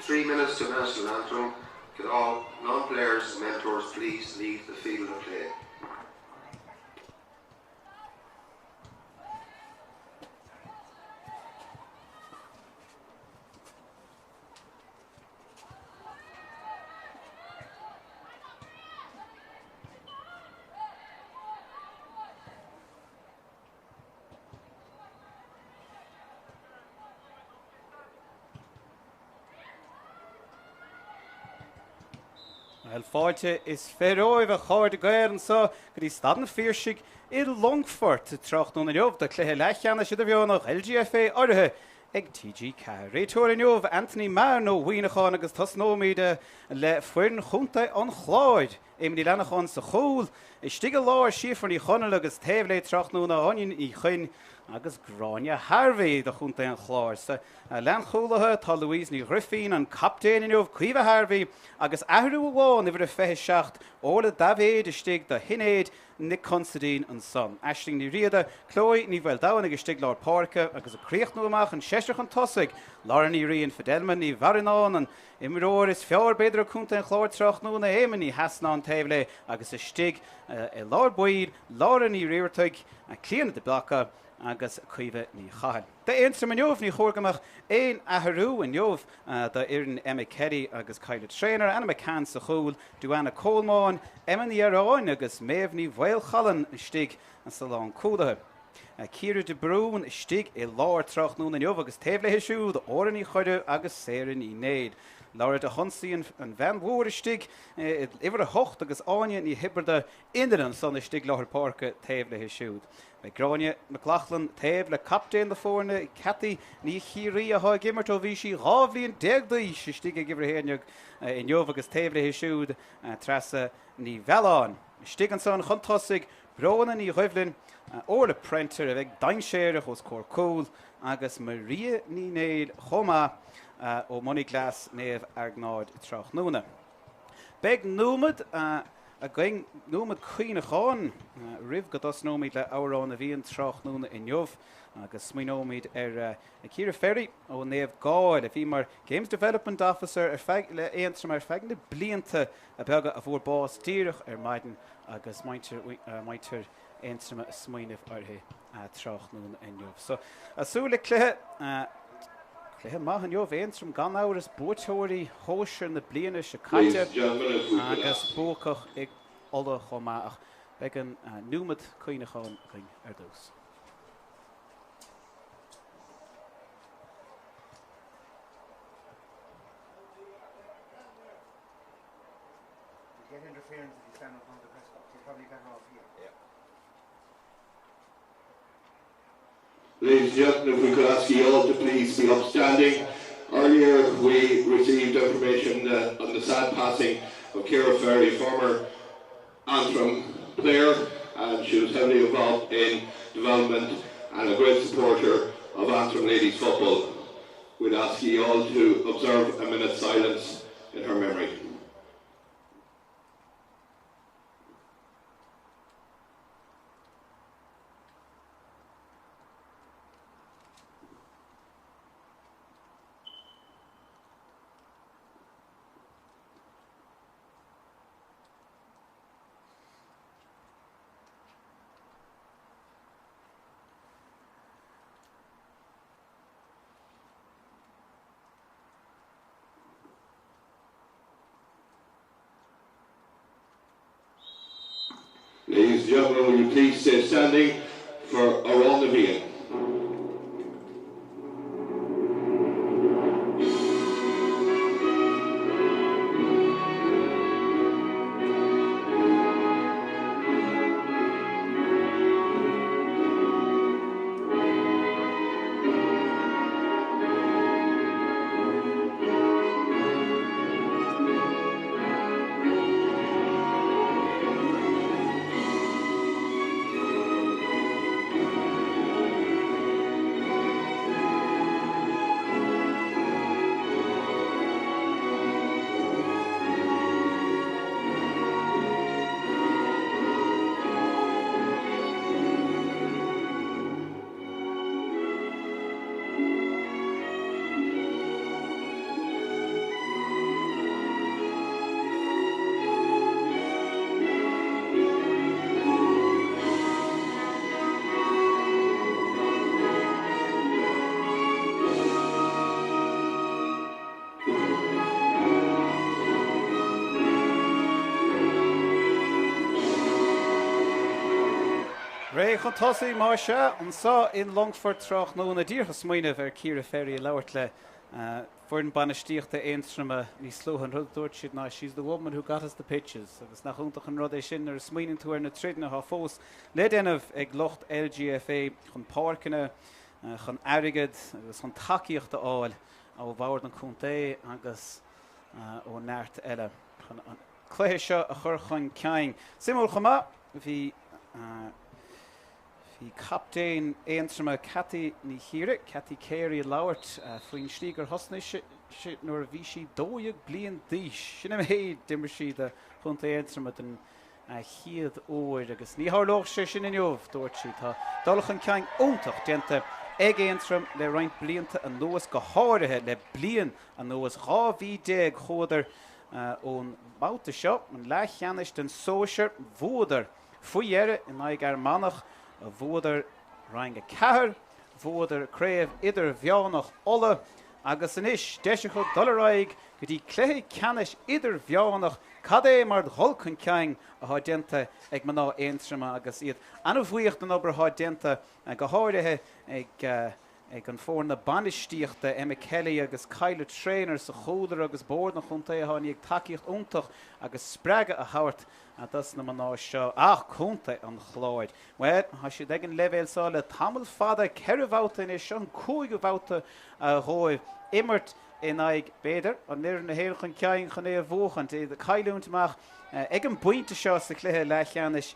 3 minutes to national anthem. Could all non-players and mentors please leave the field of play. Well, fáilte is fearóibh a cháir gair an sa go dtí stadan Phiarsaigh I Longfort Tráchtaire neomh de Cluiche Leathcheannais Idirmheánach LGFA orthe ag TG4. Réiteoir neomh mBan nó Mhuoineachán agus tasnóméide le fuirin chunta an chláid. Éimí lenachán sa chóil is stigh láir siafar ní chonal agus taobh Tráchtaire na onion I chuin agus gráine Harvey de chunta an chláir. Sa lean chólathe tá Louise ní Griffin an captéin neomh Clíomh Harvey agus ahrú bháin idir a feithe seacht óla David is stig de hinnéad Nick Considine an son. Aisling ní riada, Chloe ní bhfuil dahan agus stig Lár Páirc agus a críocht nuamach an seisteach an tosaigh, Lára ní rion Fidelman ní Bharanán an imiróir is fear beidir a cúnta an chláir Tráchtaire na éimean ní hasná an taobh agus a stig I Lár Buid, Lára ní riortaigh a clíana de blacha agus cuimhe ní chahal. De éonstra neomh ní chóirgamach éon athrú in neomh de Idirn Emma Kerry agus Ceallaigh Trainer, Anna McCann sa chóil, Duanna Coleman, Emma ní Aráin agus Maeve ní Bhail Chalan stig an sa lán cúdathe. Ciara de Brún stig I Lár Tráchtaire na neomh agus taobh siúd, óra ní chuide agus séra ní néad. Laura de Hunsaí an Van Woer stig, iwwer a hocht agus áine ní hibberde Idirmheánach son stig Lár Páirc taobh le siúd. Bei Gráine McLachlan taobh le captéin de fórne, Cathy ní chií a há gimmert ó bhí sí rábhlíonn deagdaí stig ag Idirmheánach I neomh agus taobh le siúd trasa ní Bhealán. Stig an son chuntosaigh, Brona ní Roimhlinn, óla Prenter a bheith dainséireach os cór cúil agus Maria ní néad chomá ó Money Glass neamh Argnáid Tráchtaire. Beg númad a going númad cuoineachán rih go dosnóid le árán a bhíon Tráchtaire I neomh agus smaoinóid a Ciara Ferry ó neamh gáil a bhí mar Games Development Officer le éontra mar feicne blianta a beaga a bhór bás díreach maidin agus maitir éontra smaoineh orthe Tráchtaire I neomh. So asúla cluiche Cluiche maith an neomh éontra gan áras búirteoirí hóisir na bliana se caite agus bócach ag ola chomáach beag an númad cuoineachán chuin ar dús. Get interference if you stand up on the press box. You're probably better off here. Ladies and gentlemen, if we could ask you all to please be upstanding. Earlier we received information on the sad passing of Ciara Ferry, former Aontroim player, and she was heavily involved in development and a great supporter of Aontroim ladies football. We'd ask you all to observe a minute's silence in her memory. Ladies and gentlemen, will you please stay standing for Aontroim Leathcheannais. Ray chun tosaí mar se an sa in Longfort Tráchtaire díorcha smaoineh ar Ciara Ferry labhairt le fuair an banistíochta Aontroim ní slúthan rud dúirt siad ná she's the woman who got us the pitches agus nach úntaach an rud é sin ar smaoininn tú ar na trídna há fós le déanamh ag locht LGFA chun páirceanna chun airigid agus chun takeíochta áil ó bhhair an cúntaí agus ó neart eile chun an Cluiche a chur chun ceang. Simúil chumá bhí captain Aontroim Cathy ní híre, Cathy Carey labhairt faoin stígur hosna nuair a bhí si 2 bliain díos. Sinna mé dimir siad a chunta Aontroim den chiad óir agus ní tharlóg sé sin inniuh dúirt si tá dulach an ceang óntaach déanta ag Aontroim le roinnt blianta an nuas go háirithe le blian an nuas 10 chódar ón báta seo an Leathcheannais den sóisiir bhódar faoihearre in Idirmheánach a bhódar rang a cethir, bhódar Craobh Idirmheánach ola agus inis deise chu dularaig go dtí Leathcheannais Idirmheánach cad é mar dholchan ceang a há déanta ag maná Aontroim agus iad anmhuiocht an obair há déanta go háirithe ag an fór na banistíochta Kelly agus Ceallaigh trainer sa chódar agus bór na chuntaí a tháinig takeíocht úntaach agus spreaga a thabhairt a das na maná seo ach chunta an chláid. Well, há siad ag an levéil sá le tamil fada ceithre bhauta in is an 5 bhauta a róibh immert in aig beidir an níor na hÉireann ceang chun é a bhuachant é de caiiliúntaach ag an buinte seo sa cluiche Leathcheannais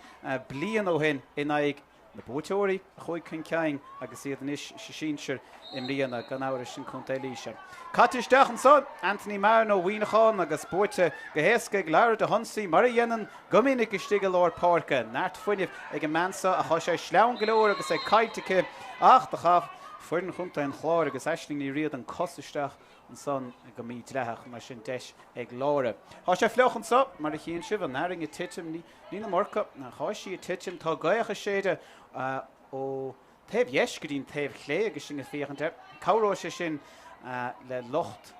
blian ó hin in aig na bóteoirí chuig chun ceang agus iad inis sínsir im líana gan áir sin chunta líise. Caitisteach an son Anthony Marno Huoineáin agus Spórte go héasca Clár de Honsaí mar a dhéanaan gominic istigh Lord Páirc neart fuineh ag an mansa a chá sé sleann go leor agus ag caiitice ach de chaf fuair an chunta an Clár agus eisling ní riad an cosisteach an son go mí leach mar sin deis ag lára. Tá sé fleochan sa mar a chéann sibh an airing a titim ní na morca na cháisí a titim tá gaiacha séide ó taobh yes go dtíon taobh chlé agus sin a féchanta cabhrá sé sin le locht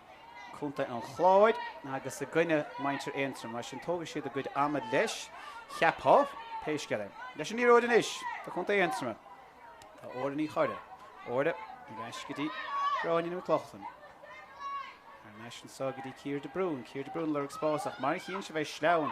chunta an chláid agus a gcuine maintir Aontroim mar sin tógadh siad a gcuid amad leis cheapthá péisceile. Leis an níróid inis tá chunta Aontroim. Tá orda ní chaide. Orda an gais go dtí ráin nó clochtan. National Sagadí Ciara de Brún le spásach mar chéann se bheith sleann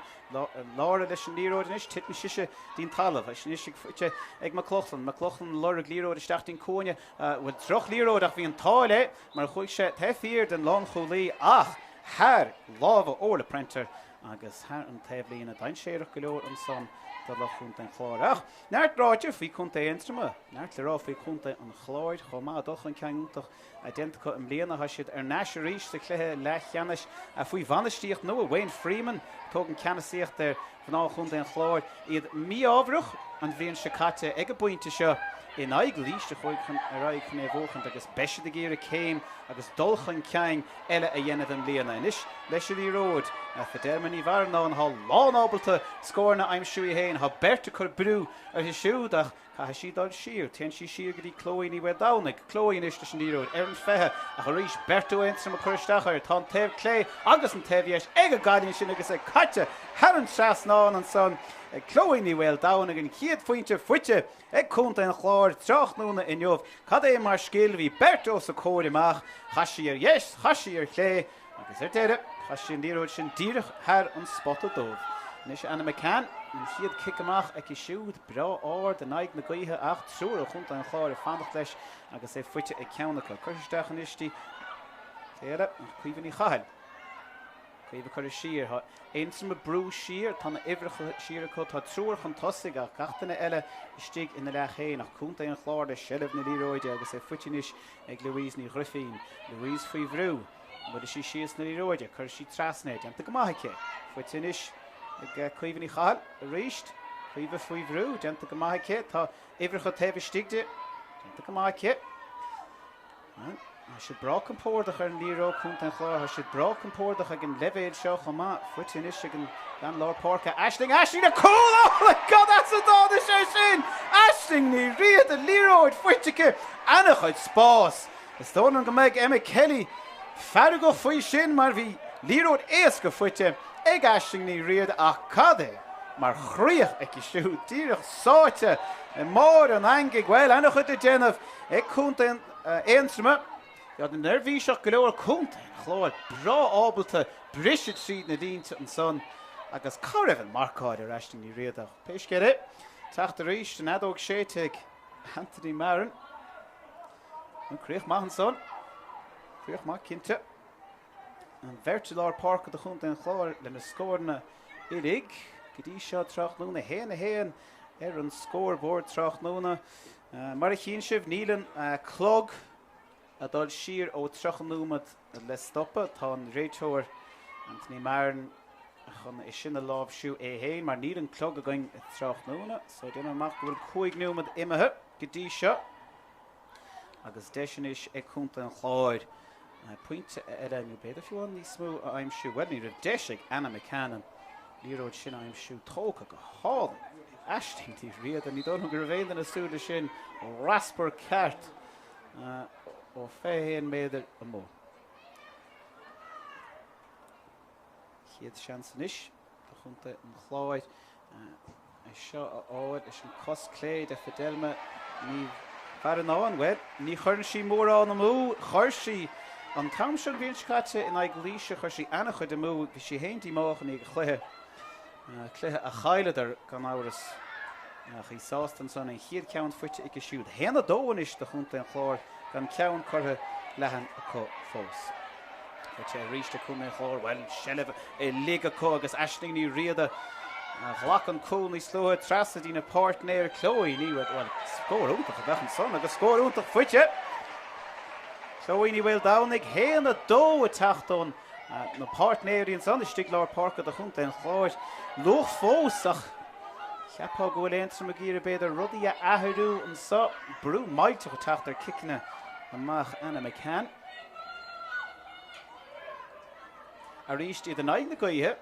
lára leis an líróid inis titna siise dín talamh sin is fuite ag maclochan lora líróid isteachtain cóine bhfuil troch líróid ach bhí an táile mar chuig sé theír den lán cholí ach thar lábh óla printer agus thar an taobhlíonna dain séireach go leor an son do lechúnta an Clár. Ach, neart ráide faoi chunta Aontroim, neart le rá faoi chunta an chláid chomá dulchan ceangúntaach a déanta an bliana ha siad ar neise ríis sa cluiche Leathcheannais a faoi bhanistíocht nua Wayne Freeman tóg an ceannasaíocht ar faná chunta an chláid iad mí ábhruch an bhíonn se caite ag a buinte seo in aig líiste chuig chun araigh chun é bhóchant agus beise de géire céim agus dulchan ceang eile a dhéanamh an bliana. Inis leis í ród fa dermaní bhar ná an há lánábalta scórna aimsúí héin há berta chur brú ar his siúd ach cha si dal siar ten si siar go dtí Chloe ní bhfuil dánig Chloe inis leis an níróid ar an fethe a chu ríis bertú Aontroim a chuirteach ar tá taobh clé agus an taobh dhéis ag a gaiíonn sin agus ag caite thar an seas ná an son Chloe ní bhfuil dánig an chiad faointe fuite ag chunta an Clár Tráchtaire inniuh cad é mar scéal bhí bertó sa cóir amach chaisí ar dhéis chaisí ar clé agus ar deire chaisí an níróid sin díirech thar an spotta dómh. Nis anna McCann an siad kick amach ag siúd bra áir den naig na gaithe ach trúr a chunta an Clár a fannacht leis agus é fuite ag ceannacha chuisteach an istí téire an chuomhann í chail. Chuomh chuir siar Aontroim a brú siar tá na ibhreacha siar acu tá trúr chun tosaigh a gatainna eile istigh ina Leathchéin ach chunta an Clár de seileamh na líróide agus é fuitinis ag Louise ní Ghriffín. Louise faoi bhrú bud is síos na líróide chuir sí trasnéid an go maithace fuitinis ag chuomhann í chail a ríist chuomh faoi bhrú deanta go maithace tá ibhreacha taobh istigde deanta go maithace. Has siad brach an pórdach ar an líró chunta an Clár, has siad brach an pórdach ag an levéil seo chomá fuitinis ag an Lord Páirc Aisling na cool! Oh my God, that's a dáda sé sin! Aisling ní riad a líróid fuitice annach chuid spás. Is dónn go méid Kelly fear go faoi sin mar bhí líróid éas go fuite ag Aisling ní riad ach cad é mar chríoch ag I siú díreach sáte mór an angig well anna chud déanamh ag cúnta Aontroim ja den nervhíiseach go leor cúnta chlár bra ábalta brisid siad na dínta an son agus caribh an marcáid ar eisting ní riadach. Péisceire Tráchtaire ríist an adóg séiteag Anthony Marin. An críoch maith an son. Críoch maith cinnte. An Virtual Páirc a chunta an chlár le na scórna idig. Gidí seo Tráchtaire héan ar an scoreboard Tráchtaire. Mar a chin sibh nílan clog a dul siar ó Tráchtaire le stoppa tá an réiteoir Anthony Marin chun is sin a láb siú héin mar níl an clog a going Tráchtaire so déanam amach go bhfuil 5 nuamad imethe gotí seo agus deis is ag chunta an chláir pointe ar an beidir fiúin ní smú a aimimsú well ní deis ag Anna McCann líróid sin aimimsú tóca go háil eistingtí riad a ní don gur bhéad an asúla sin raspar ceart ó féhéan méidir a mó. Chiad seansan is, a chunta an chláid seo a áid is an cos cléid a fidelma ní far an áin wed, ní churn sí mór an mú, chur sí an tam seo bhíonscate in ag Cluiche chur sí anna chud mú, bhí sí héintí máchan í chluithe a chailedar gan áras í sástan son an chiad ceann fuite ag siúd. Héanna dóin is de chunta an chláir gan ceann chutha lehan a có fós. Sé ríiste cún an chláir well sellh liga có agus eisling ní riada ghlach an cún í slúthe trasa dí na partnéir Chloe ní well scóúntaach a bheitchan son agus scóúntaach fuite. Chloe ní bhfuil dánig héanna dó a tachtón na partnéiríon son is Clár Páirc a chunta an chláir loch fós ach cheapá go bhfuil Aontroim a gíre beidir rudaí a athirú an sa brú maidteach a Tráchtaire kicna amach Anna McCann. A ríist iad an aig na gaithe.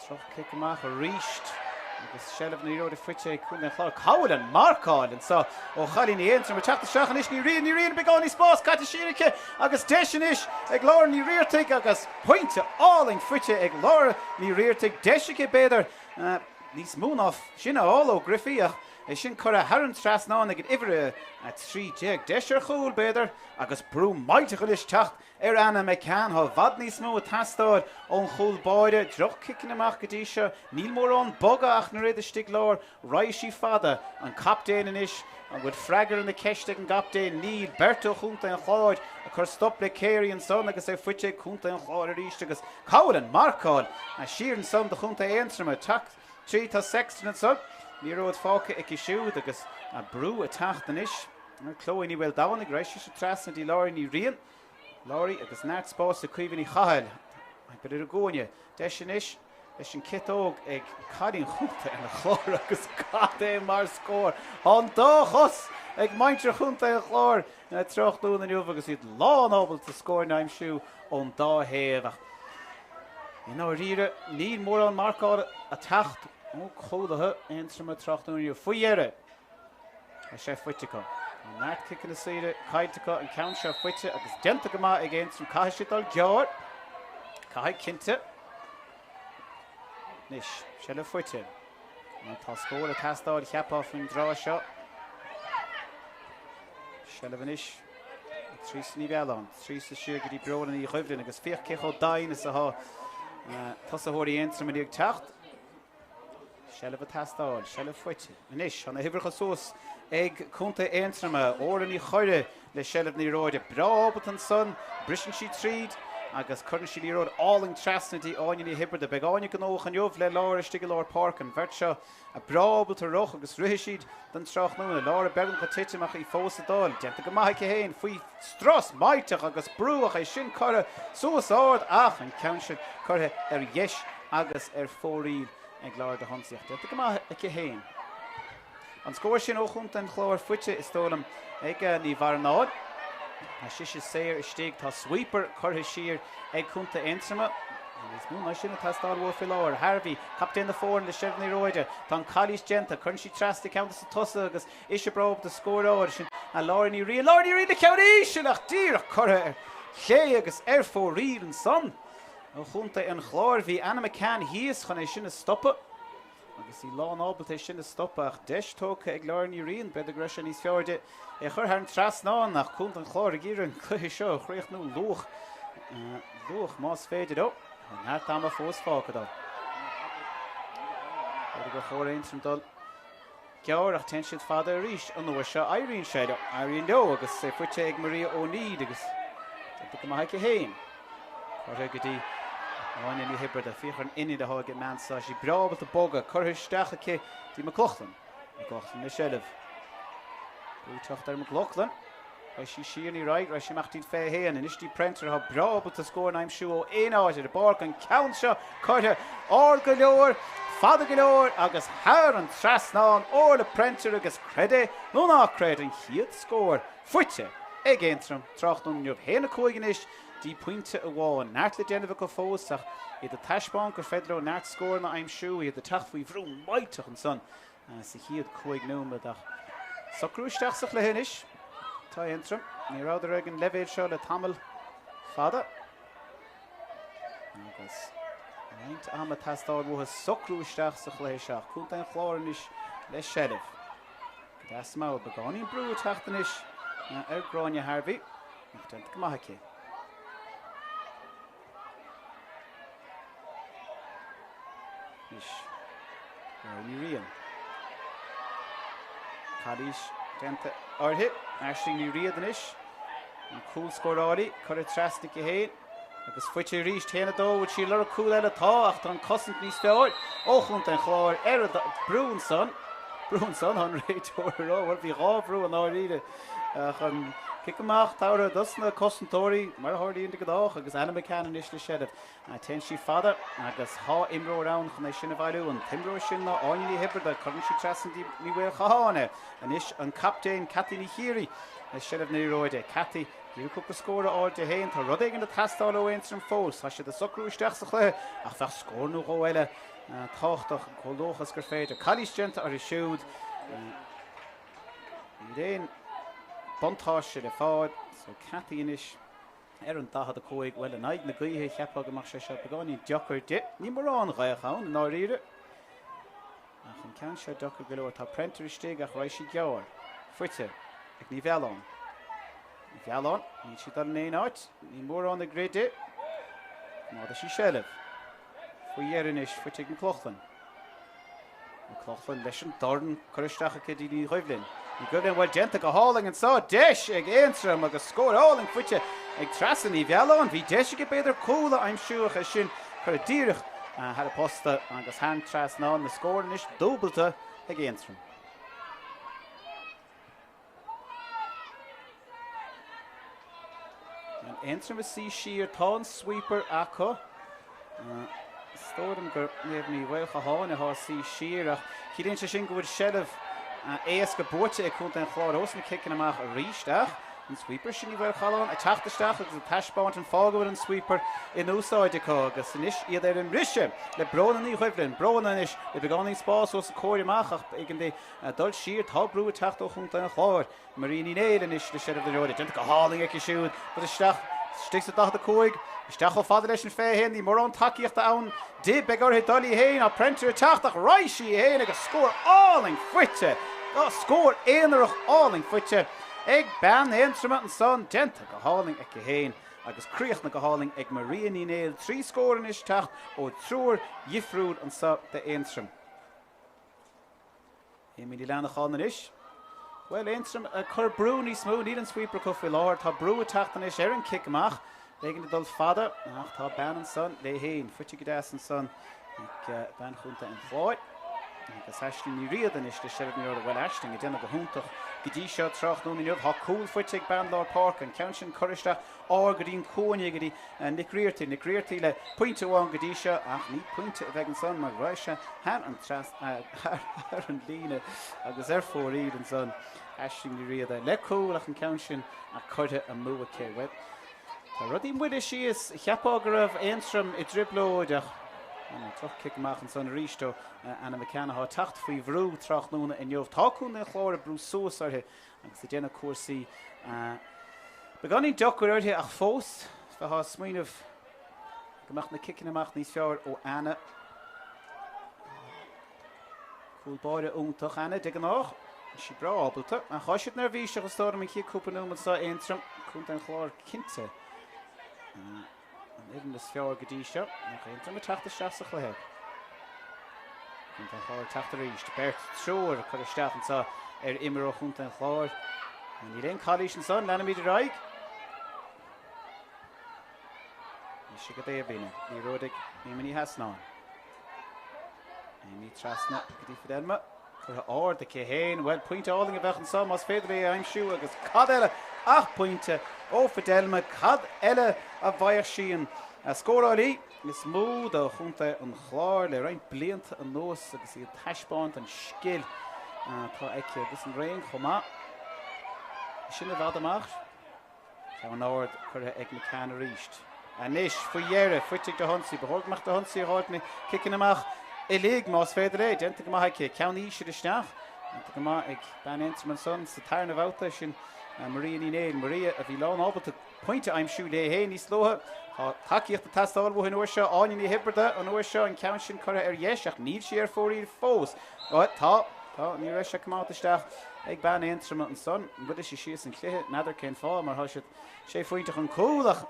Troch kick amach a ríist agus sellh na róide fuite chun an chláir cabhail an marcáil an sa ó chalín Aontroim a teachta seachan is ní rion beáí spás caite síirice agus deisian is ag láir ní riirteigh agus pointe áling fuite ag láir ní riirteigh deisice beidir níos múnach sinna áó grifiíach sin chur a Hearan tras ná ag ihre a 3 deisir chúil beidir agus brú maidteach is techt ar Anna McCann ha bhad níos mó a tastáid ón chúil báide droch kicin amach gotí seo níl mór an bogaach na réidir Clár raisí fada an captéin is an bhfuil freigar na ceiste an captéin níl berto chunta an chláid a chur stop le céirí an son agus é fuite chunta an chláir a ríiste agus cabhail an marcáil a siar an son de chunta Aontroim a tacht trí tá sextan an son. Ní ród fáca ag siúd agus a brú a tachtan is. Chloe ní bhfuil dáhan ag reisí se trasna dí láir ní rion. Láirí agus náit spás a cuimhí chail. Ag ar a gcóine. Deisian is leis an citóg ag cadín chunta in a chláir agus cadé mar scór. An dáchos ag maintre chunta a chláir na Tráchtaire na nuamh agus iad lán ábal a scóir naimsú ón dá héadach. I ná ríre ní mór an marcáil a tacht ó chódathe Aontroim a Tráchtaire faoihearre a sé fuite go. An náit kicin na saoire caiite go an ceann seo fuite agus déanta go maith ag Aontroim caiith siad dul gear. Caiith cinnte. Nis, sé le fuite. An tá scóir a tastáid cheapá faoin drá seo. Se le bhanis. Trís ní bhealán. Trís a siúr go dtí breola í chuimhlinn agus fíoch cecho dain is a há. Tas a thuirí Aontroim a ag techt. Sellh a tastáil, sellh fuite. Inis, an a hibrecha sós ag chunta Aontroim óran í choire le sellh ní róide brábat an son, brisin si tríd, agus churn si ní róid áling trasna dí áine í hibre de begáine gnóch an jobh le láir istigh Clár Páirc an bhirt seo a brábat a roch agus ruithe siad den Tráchtaire láir a began go titeach í fós a dáil. Déanta go maith héin faoi stras maidteach agus brúach é sin chur sós áard ach an ceann siad chutha ar dheis agus ar fóríl ag láir de honsaíocht. Déanta go maith héin. An scóir sin ó chunta an chláir fuite is tólam ag ní bhar náid. A si séir istíigh tá sweeper chutha siar ag chunta Aontroim. Is mú sin a tastáil bhór fi láir. Harvey captain na fórin le sibh ní róide. Tá Cáilís genta chun si trasta ceanta sa tosa agus isise brab de scóráid sin a láir ní ri le ceann éisiach díreach chutha chlé agus ar fóríl an son. ó chunta an Clár bhí mBan híos chun é sinna stoppa agus í lán ábalta é sinna stoppa ach deistócha ag leir ní rion beidir gre sin níos fearde é chur ar an trasnáin nach chunt an Clár a gír an Cluiche seo chríocht nó luch más féidir ó ná tam a fós fáca dó beidir go chóir Aontroim dul gear ach ten siad fada a ríis an nuair seo Irian séide Irian dó agus sé fuite ag Maria O'Neid agus go maith go héin chuir go dtí Áine ní hibre a fichar iní de hágad mansa sí breabal a boga chuirteach aché tí McLaughlin na Ceallaigh Tráchtaire McLaughlin sí siar ní raig ra sí meachtín fé héan in istí printer ha breabal a scór naim siú ó éon áide a barc an count seo chuirte á go leor fada go leor agus thar an trasnáin ó le printer agus creide nó ná creid an chiad scór fuite ag Aontroim Tráchtaire neamh héna cúigean is dí pointe a bháin neart le déanamh go fósach iad a taispáin gur feidir neart scóir na aimsú iad a tacht faoi bhrú maitach an son sa chiad cúig nómad ach sa cruisteach sa chluiche tá Aontroim ní ráidir ag an levéid seo le tamil fada agus Reint am a tastáil bhuatha socrúisteach sa chluiche seach cúnta an Clár is le Ceallaigh That's má begáín brú teachtain is ar gráine Harbhí ach dent go maithe cé Irial Cadís denta orthe Aisling ní riadan is an cúl scóráí chuir trasna go héin agus fuite ríis téna dó bhfuil sí le cúil eile tá ach tá an cosint níos fearr ó chunta an Clár ar brún son an réiteúrá bhí rábrú an áíide chun kick amach tára dusna cosintóirí mar háiríon go dách agus mBan is le Ceallaigh ten sí fada agus há imrórán chun é sinna bhailú an timró sin na áiní hibre a chun sí trasan ní bhfuil chaáine an is an captéin Catí ní chéirí na Ceallaigh ní roide Catí dú go scóra áilte héin tá rud an na tastáil ó Aontroim fós tá si a socrúisteach sa chluiche ach bheith scórnú ó eile táchtach chollóchas gur féidir Cadís genta ar i siúd réon bontáiste le fád so Catí inis ar an dahad a cóig bhfuil an aig na gaotha cheappa go mar sé seo beáí deachar de ní mar an ghaachán an áíre ach an ceann seo deachar go leor tá printer istigh ach raibh sí geabhar fuite ag ní bhealán ní si dar an éon áit ní mór an na gréide má sí Ceallaigh faoi dhearan is fuite ag McLaughlin leis an darn chuiristeach a cé ní roimhlinn Ní goibhinn bhfuil genta go háling an sá deis ag Aontroim agus scór háling fuite ag trasan í bhealán bhí deis go beidir cóla aimsúach a sin chur a díirich had a posta agus hand trasná na scórin is dóbalta ag Aontroim. Aontroim is sí siar tá an sweeper acu stórim gur níomh ní bhfuilcha háin a há sí siar ach cíonn sé sin go bhfuil Ceallaigh éas go búirte ag chunta an Clár os na kickin amach a ríisteach an sweeper sin ní bhfuil chaáin a teachtaisteach agus a taispáint an fágahfuil an sweeper in úsáide có agus inis iad ar an riise le brona ní chuibhlinn brona inis le begáí spás os a cóir amach ach ag an dé dul siar tá brú a teacht ó chunta an Clár maríní néad inis le Ceallaigh de roide denta go háling ag siúd bud isteach stig a dach a cóig isteach ó fada leis an fé héin í mór an takeíocht ann dé begur he dolí héin a printer a teachtach raisí héin agus scór áling fuite scór éanaach áling fuite ag ban Aontroim an son denta go háling ag go héin agus críoch na go háling ag Maria ní néil trí scórin is teacht ó trúr dhifriúd an sa de Aontroim. Éimi leanach chána is Well, Aontroim a chur brú ní smó ní an sweeper go fí láir tá brú a teachtain is ar an kick amach légan na dul fada ach tá ban an son le héin fuite go deas an son ag ban chunta an Chlár agus eisling ní riadan is le Ceallaigh ní bhfuil eisling a déanamh go húntaach go dtí seo Tráchtaire níomh há cúil fuite ag ban Lár Páirc an ceann sin chuiristeach á go dtíon cóine go dtí Nic Riartaí le pointe bháin go dtí seo ach ní pointe a bheith an son mar roiise han an tras ar an líne agus ar fór iad an son eisling ní riada le cúlach an ceann sin a chuirte a mua cé web. Tá rudí muide sí is cheapá go raibh Aontroim i driblóideach troch kick amach an son ríistó mBan há tacht faoi bhrú Tráchtaire in neomh táún na Chlár a brú suas orthe agus a déanana cuasaí beganí deachar orthe ach fós fe há smaoinmh Gemacht na kicking amach níos fearr ó Anna. Cool beide toch Anna dig nach. Si bra ábalta. A choisiid nervhís agus tóra mi cí cúpa nó sa Aontroim chunta an Clár cinte. An idir is fearr go dtí seo. Nach Aontroim a Tráchtaire seach léir. Chunta an Clár Tráchtaire ríist. Bert tróir chuir isteach an sa imar ó chunta an Clár. An í réon Cluiche an son, lena míad raig. Ní si go dé a bhíine. Ní ródig ní maní hasná. Ní trasna go dtí Idirmheánach. Chur áir de céhéin, well pointe áling a bheith an son, mas féidir é aimsú agus cad eile 8 pointe ó Idirmheánach, cad eile a bhair síon. A scóráilí is mú do chunta an Clár le rein blianta an nós agus í taispáint an scill. Tá aici agus an réon chomá. Sin a bhd amach. Tá an áir chur ag mBan ríist. A níis faoihearra fuitigh do honsaí, bethórgach do honsaí a háit mi kicking amach. I líg más féidir é, denta go maith aici, ceann ísir isteach. Denta go maith ag ban Aontroim an son sa tairna bhálta sin Maria ní néad, Maria a bhí lán ábalta pointe aimsú le hé níos lótha. Takeíocht a tastáil bh an uair seo, áine ní hibrada an uair seo an ceann sin chur ar dhéiseach, níl si ar fórí fós. Tá ní raibh se cumát isteach ag ban Aontroim an son, bud is sios an chluthe, nadidir cén fá, mar thoisiid sé faointeach an cúlach.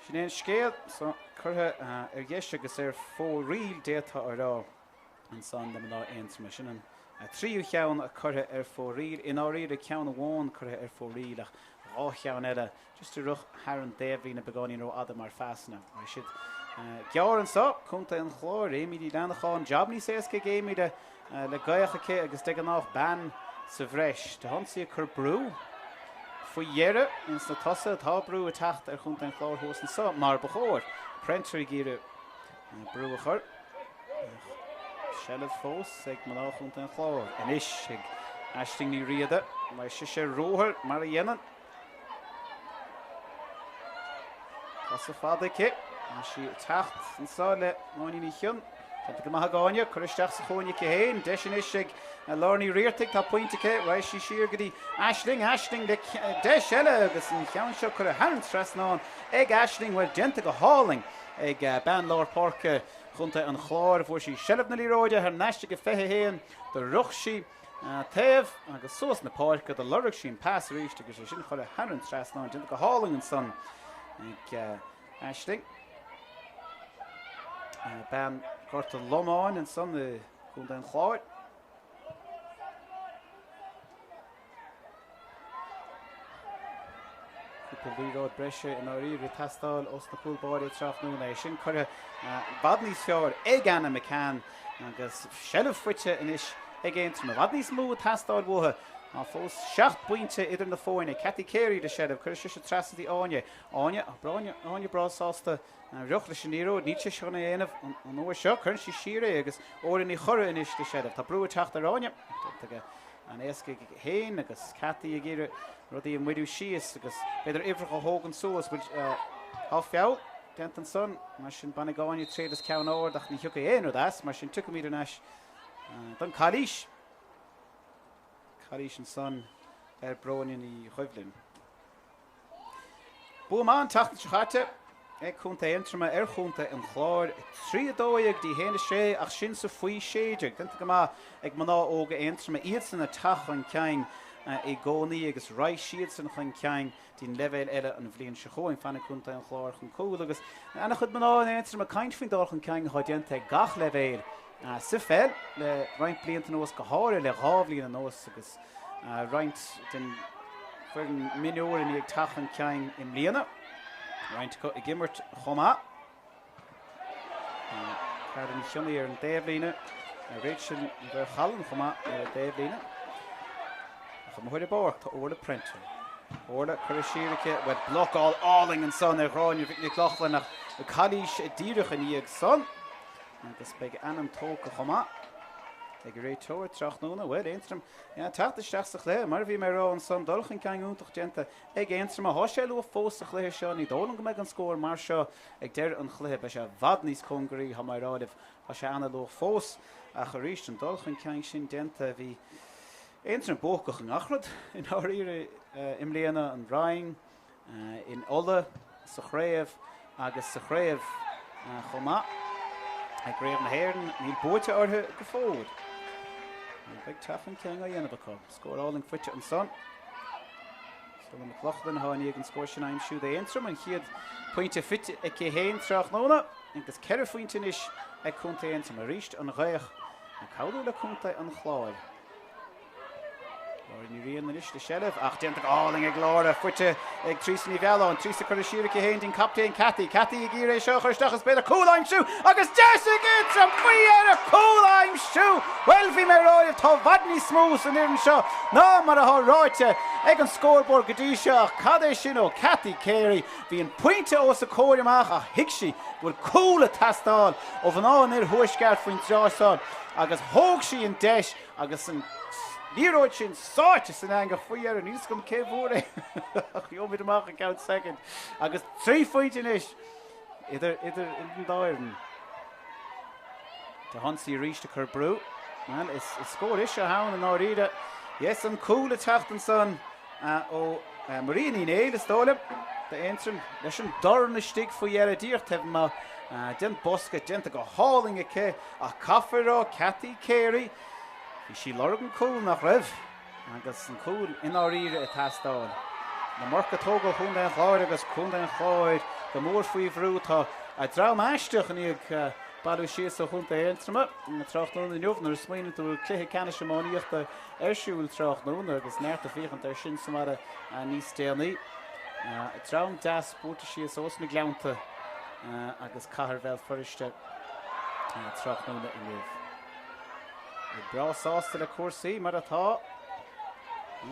Sin éon scéal, so chutha ar dhéise agus ar fóríl déatá ar rá an son de ná Aontroim sin an tríú cheann a chutha ar fóríl, in áíad a ceann amháin chutha ar fóríl ach rá cheann eile, just a ruch HÉireann déhhí na begáín ó adam mar feasna. Mar siad gearan sa, chunta an Chlár, éimiid leanachán jobní séasca géimiide le gaiachaché agus de nach ban sa bhreis. Tá honsaí a chur brú faoihearra ins na tosa tá brú a tacht ar chunta an Chlár thós an sa, mar bachóir. Prentir gíre brú a chur. Seallaigh fós ag maná chunta an Chlár. Inis ag aisting ní riada, mar sé róthir mar a dhéanaan. As a fada aici, si tacht an sa le máiní ní chion. Tá go maith gáine, chur isteach sa chóine céhéin, deis is ag lárnaí riartaigh tá pointe cé, ráis sí siar go dtí aisling de deis eile agus an cheann seo chur a hán trasnáin ag aisling bhfuil genta go háling ag ban Lár Páirc chunta an Chlár bhfuair sí sealamh na líróide ar neiste go fethe héan do ruch sí taobh agus suas na Páirc do lorug sí an pás ríist agus sin chur a hán trasnáin genta go háling an son ag aisling. Ban Corta Lomáin an son chunta an Chlár. Bhíráid breise in áíre tastáil os na cúlbáir Tráchtaire sin chur bhd níos fearr ag Anna mBan agus sealamh fuite inis ag Aontroim. Bhd níos mú tastáil bhtha á fós 7 pointe idir na fóine. Cathy Carey de sealamh chur sé trasantí áine. Áine brásásta ruch leis an íróid, ní sé sena dhéanamh an uair seo chun sí siire agus óirí chura inis de sealamh. Tá brú a teacht ar áine. An éasca héin agus Cathy a ggéire rudí an muidú síos agus beidir ifrach a hógan suas bud há feall dent an son mar sin banna gáine tréad as ceann áir ach ní thuca éonú as mar sin tucha míad an eis don Cluiche an son ar broin í chuimhlinn. Buamán tacht chatte ag chunta Aontroim ar chunta an Chlár trídóigh dí héana sé ach sin sa faoi séidir. Denta go maith ag maná óga Aontroim iad san na tach an ceann i gcónaí agus ráis siad san chun ceann dín levéil eile an bhblionn se chóin fanna chunta an Chlár chun cúil agus anna chud maná Aontroim a caint faoin dá chun ceann há déanta gach levéil sa fel le roint blianta nós go háir le rábhlíon an nós agus roint den fuin miniúir in ag tach an ceann im líana. Roint i gimmert chomá. Cair an sionnaí ar an déimhlíne. Réid sin bhar chalan chomá ar an déimhlíne. Chum chuir bór tá óla printer. Óla chur síirice bhfuil blocáil áling an son ar ráin bhí ní clochlan nach a Cluiche díireach an íag son. Agus beag anam tóca chomá. Ag réid tóir Tráchtaire bhfuil Aontroim teachta isteach le, mar bhí mar rá an son dulchan ceann úntaach déanta ag Aontroim a thois sé lu fós a chluithe seo ní dólan go méid an scóir mar seo ag deir an chluithe be sé bhd níos congraí ha mar ráibh a sé anna lu fós a choríist an dulchan ceann sin déanta bhí Aontroim bócach an achrad in áíre im léana an bhraing in ola sa chréamh agus sa Craobh chomá ag Craobh na hÉireann níl búite orthu go fód. Big Taffin King I dhéanamh acu. Scór áling fuite an son. So when the Clochan hánig an scóir sin aim siú Aontroim an chiad pointe fit ag céhéin Tráchtaire agus ceir faointe is ag cúnta Aontroim a ríist an ghaoch an cawdú le cúnta an Clár. Ní rion na is de Ceallaigh ach déanta áling ag Clár a fuite ag trísan í bhealán trísa chuir siúra céhéin din captain Cathy ag íre seo chuirsteachas beidir cúláim siú agus deisig Aontroim faoi ar a cúláim siú. Well bhí mé roiamh tá bhadní smús an iarn seo ná mar a thráite ag an scórbór go dtí seo cad é sin ó Cathy Carey bhí an puinte ó sa cóirimach a hiic si bhfuil cúla tastáil ó bhan áin ir thuaisceart faoin trásáil agus thóg si an deis agus an Níróid sin sáte san anga faoi ar an níos gom céhúr é. Iomid amach an count second. Agus trí faointe is idir an dáireann. Tá honsaí ríiste chur brú. Well, is scóir is a hain an áíide. Yes, an cúla teachtan son ó Maríon éile stála. The Aontroim leis an dorna stig faoi ar a dírt heb ma den bosca denta go háling a cé a cafarrá Cathy Carey. Sí lorgan cúil nach raibh agus an cúil in áíre a tastáil. Na marca tóga chun den chláir agus chun den chláir go mór faoi bhrú tá a drám eisteach an ag bailú sios a chunta Aontroim na Tráchtaire na neomhnar smaoine tú cluiche ceanna semáníochta arsúil Tráchtaire agus neart a fichant ar sin samara a níos déanaí. Drám das búta sios os na gleanta agus cahar bheith foriste Tráchtaire i nuamh. Bra sásta le cuasaí mar atá.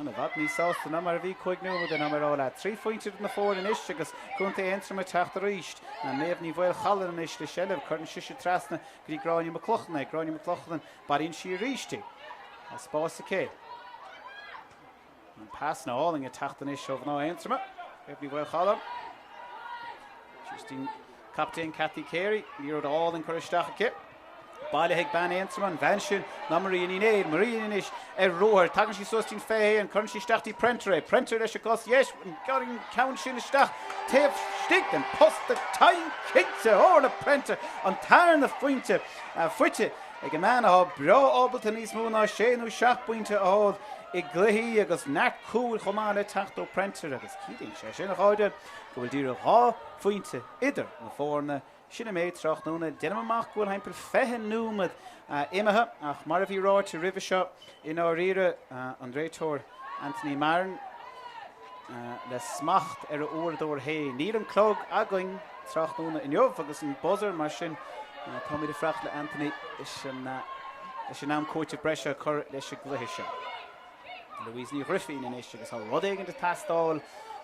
Na bhad ní sásta na mar bhí chuig nu den mar ála. Trí faointe na fór in is agus chunta Aontroim a teachta ríist. Na néamh ní bhfuil chalan in is le Ceallaigh chuirn siise trasna go dtí Gráinne McClochan Gráinne McClochan baríonn si ríiste. A spás a cé. An pas na áling a teachta is ó bhná Aontroim. Néamh ní bhfuil chalan. Justin captain Cathy Carey níor áling chuiristeach a cé. Baile heag ban Aontroim bhain sin na Maríon is roir tagan si sostin fé an chun si steachtaí Prentre leis a gos yes an garing count sin isteach taobh stig den post a tain cinnte ó na Prentre an tarn na fuinte fuite ag an man a bra ábalta níos mú ná séanú seach buinte áil i gluí agus neart cúil chomá le teacht ó Prentre agus cídín sé sin a cháide go bhfuil dír a fuinte idir na fórna sinna méid Tráchtaire déanam amach bhfuil heimpel fethe númad imethe ach mar a bhí ráit a ribh seo in áíre an réiteoir Anthony Martin le smacht ar a uairdóir hé. Níl an clog againn Tráchtaire in jobh agus an buzzer mar sin tá de freacht le Anthony is an am cóite breise chur leis a gluthe seo. Louise ní Griffin in is agus rud éigean de tastáil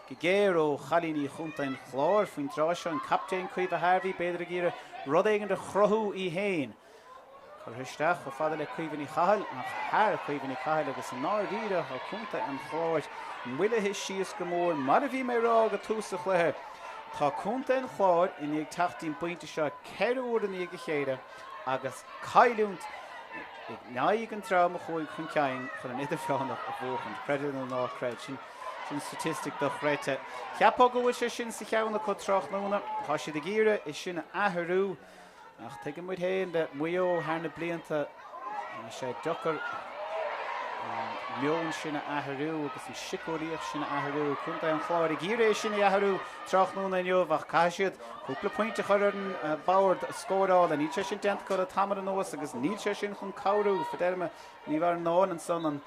go géir ó chalíní chunta in Clár faoin Tráise an captain chuomh a Harvey beidir a gíre rud éigean de chrothú í héin. Chur thuisteach go fada le chuomhann í chail ach thar chuomhann í chail agus an náiríre ó chunta an Clár mhuiile his sios go mór mar a bhí mé rá go túsa chluthe. Tá chunta an Clár in ag teachtaín buinte seo ceir uair an ag a chéide agus cailúnt ag náigh an trám a chuig chun ceann chun an idir feánach a bhóchan credit nó ná cred sin statistic do chréite. Ceapá go bhfuil sé sin sa cheanna chu Tráchtaire tá siad a gíre is sin athrú ach tuige muid héin de muo thar na blianta sé dochar meon sinna athrú agus an sicóíoch sinna athrú chunta an Clár a gíre sinna athrú Tráchtaire in jobh ach caiisiad cúpla pointe chuir an báir scóráil a ní sé sin dent go a tamar an nóas agus ní sé sin chun cabhrú faderma ní bhar ná an son an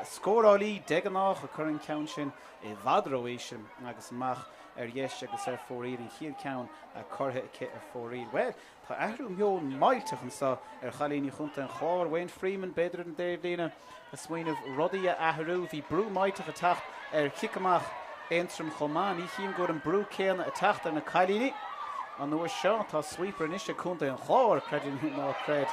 scóráilí deganách a chur an count sin i bhadró sin agus amach dhéis agus ar fórír an chiad count a chortha ice ar fórír. Well, tá athrú meon mailteach an sa ar chalíní chunta an Chlár Wayne Freeman beidir an déir lína a smaoinmh rudaí a athrú hí brú mailteach a tacht ar cicamach Aontroim chomá ní chin gur an brú céanna a tacht ar na cailíní an nuair seo tá sweeper iniste chunta an Chlár credin ná cred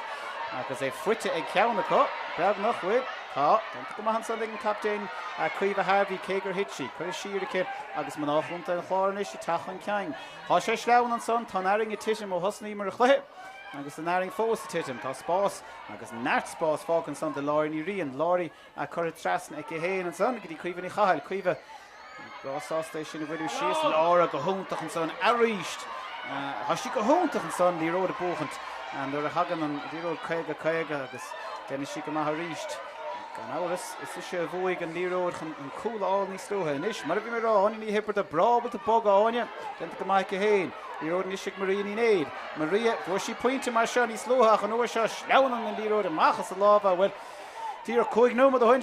agus é fuite ag ceanna có beag nach bhfuil tá go maithan an captain a chuomh a Harvey cégur hití chuir siirce agus man áchunta an Chlár is tachan cein. Tá sé sleann an son tá airing i tiisim ó hosnaí mar a chluithe agus an airing fós a tiisim tá spás agus neart spás fágan son de láir ní rion láirí a chur trasna ag héin an son go dtí chuomhann í chail chuomh rásásta sin a bhfuú sios an ára go thúntaach an son a ríist Hasí go hóntaach an son dí ród a bóchant an dúir a hagan an dí ród caiige agus déine si go maith ríist. Gan áras is sé bhuaig an líród an cúláil níos slúthe inis. Mar a bhí mar ráin ní hipper a brábal a bog áine denta go maic a héin. Líród ní sic marí ní néad. Maria bhfuair sí pointe mar se níos slúthaach an uair se sleanan an líród amachchas a lábha bhfuil tír chuig nómad a hain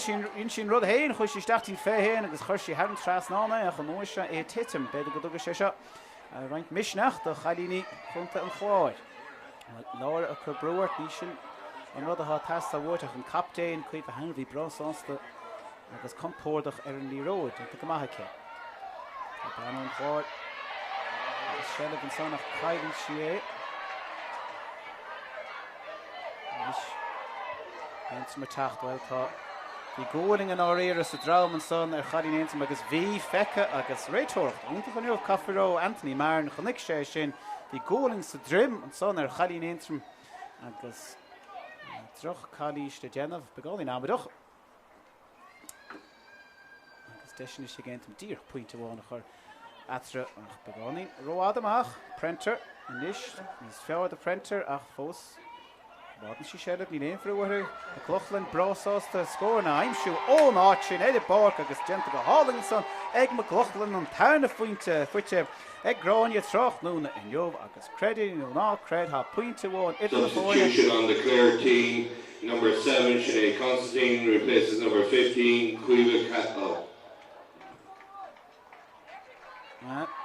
sin rud héin chuir sí staachtín fé héin agus chuir sí heann tras nána ach an uair se é titim beidir go dúgus sé seo. Reint misneach do chalíní chunta an chláir. Láir a chu breúirt ní sin an rud atá tasta bhirteach an captéin chuoh a henbhí brasásta agus compórdach an líróid anta go maithacha. Tá an chláir agus Ceallaigh an son nach caiidann si é. Hens mar tachthail tá bhí ggóling an áréire sa drám an son chadín éantam agus bhí fecha agus réitóireacht. Anta chu nuamh Cafaró Anthony mar an chonig sé sin bhí ggóling sa drim an son chadín éantam agus troch Cluiche de Déanamh beáí námadach. Agus deisina sé géantam dír pointe bháinna chur atra ach beáí. Róád amach, printer, inis, níos fearr a printer ach fós. Bádan sí Ceallaigh ní éonfriúthe a clochlann brasásta scóirna aimimsú ón áit sin éidir Páirc agus genta go hálainn son ag mo clochlann an tána fuinte fuite ag gráine Tráchtaire in jobh agus credit nó ná cred ha pointe bháin Substitution on the Clár team. Number 7, Sinead Constantine replaces number 15, Cluiche.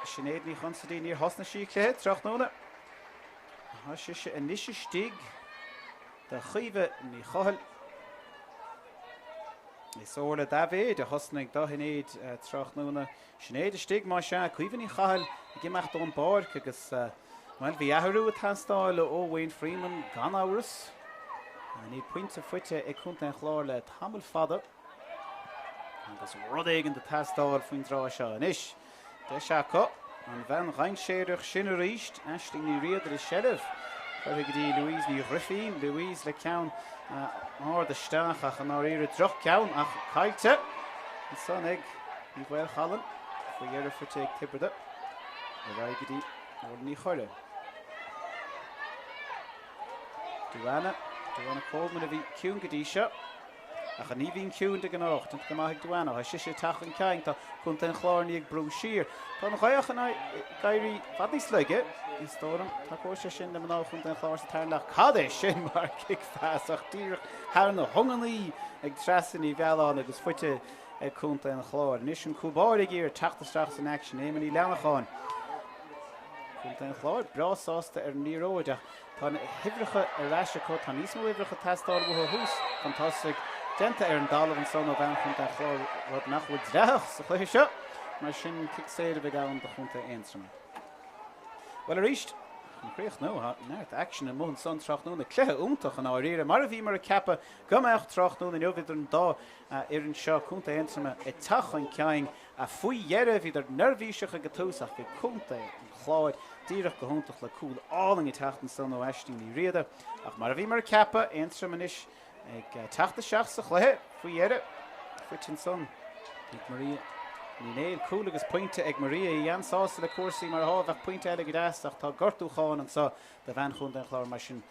Sinead ní Constantine níor hosna sí cléad Tráchtaire. Tá sé inis stig de chuomh ní chohal. Is óla David a hosnaigh dohinnéad Tráchtaire. Sinead a stig má se chuomh ní chahal i gimach don Páirc agus well bhí athhrú a tastáil ó Wayne Freeman gan áras. Ní pointe fuite ag chunta an chláir le tamil fada. Agus rud éigean de tastáil faoin rá seo inis. De se co an bhean reinséireach sin a ríist eisting ní riadar is Ceallaigh. Chuir go dtí Louise ní Riffín, Louise le ceann áir de steach ach an áíre droch ceann ach caiite. An son ag ní bhfuil chalan faoi dhearr fuite ag tibrada. A raig go dtí ór ní choile. Duana Coleman a bhí ciún go dtí seo. Ach a ní bhín ciún de gnácht an go maithaigh Duana. Tá si sé teach an ceint tá chunta an chláirní ag brú siar. Tá na chaoach an gaiirí fad níos leige. Is tóram tá cóiste sin le mná chunta an chláir sa tarnach cad é sin mar cic feas ach díreach thar na honganí ag tresan í bhealán agus fuite ag chunta an chláir. Nis an cúbáir ag ír teachtasteach san action éman í leanachán. Chunta an chláir brasásta ar níróide. Tá hibrecha a ráise có tá níos mó hibrecha tastáil butha hús fantastic. Denta ar an dálamh an son ó bhean chunta an chláir rud nachhuiid dreach sa chluiche seo mar sin cic séad a bheith ann de chunta Aontroim. Well a ríist an chríoch nó neart action an mún son Tráchtaire na cléthe úntaach an áíre mar a bhí mar a cappa gomeach Tráchtaire na neomhid an dá ar an seo chunta Aontroim i tach an ceang a faoi dhearmh idir nervhíiseach a go túsach go chunta an chláid díreach go húntaach le cúil áling i teachtan son ó eisting ní riada ach mar a bhí mar a cappa Aontroim inis ag teachta seach sa chluthe faoi dhearmh fuit an son ag Maria. Ní néil cúil agus pointe ag Maria í ansásta le cuasaí mar bheith pointe eile go dáach tá gortúcháin an sa de bhean chun den chláir mar sin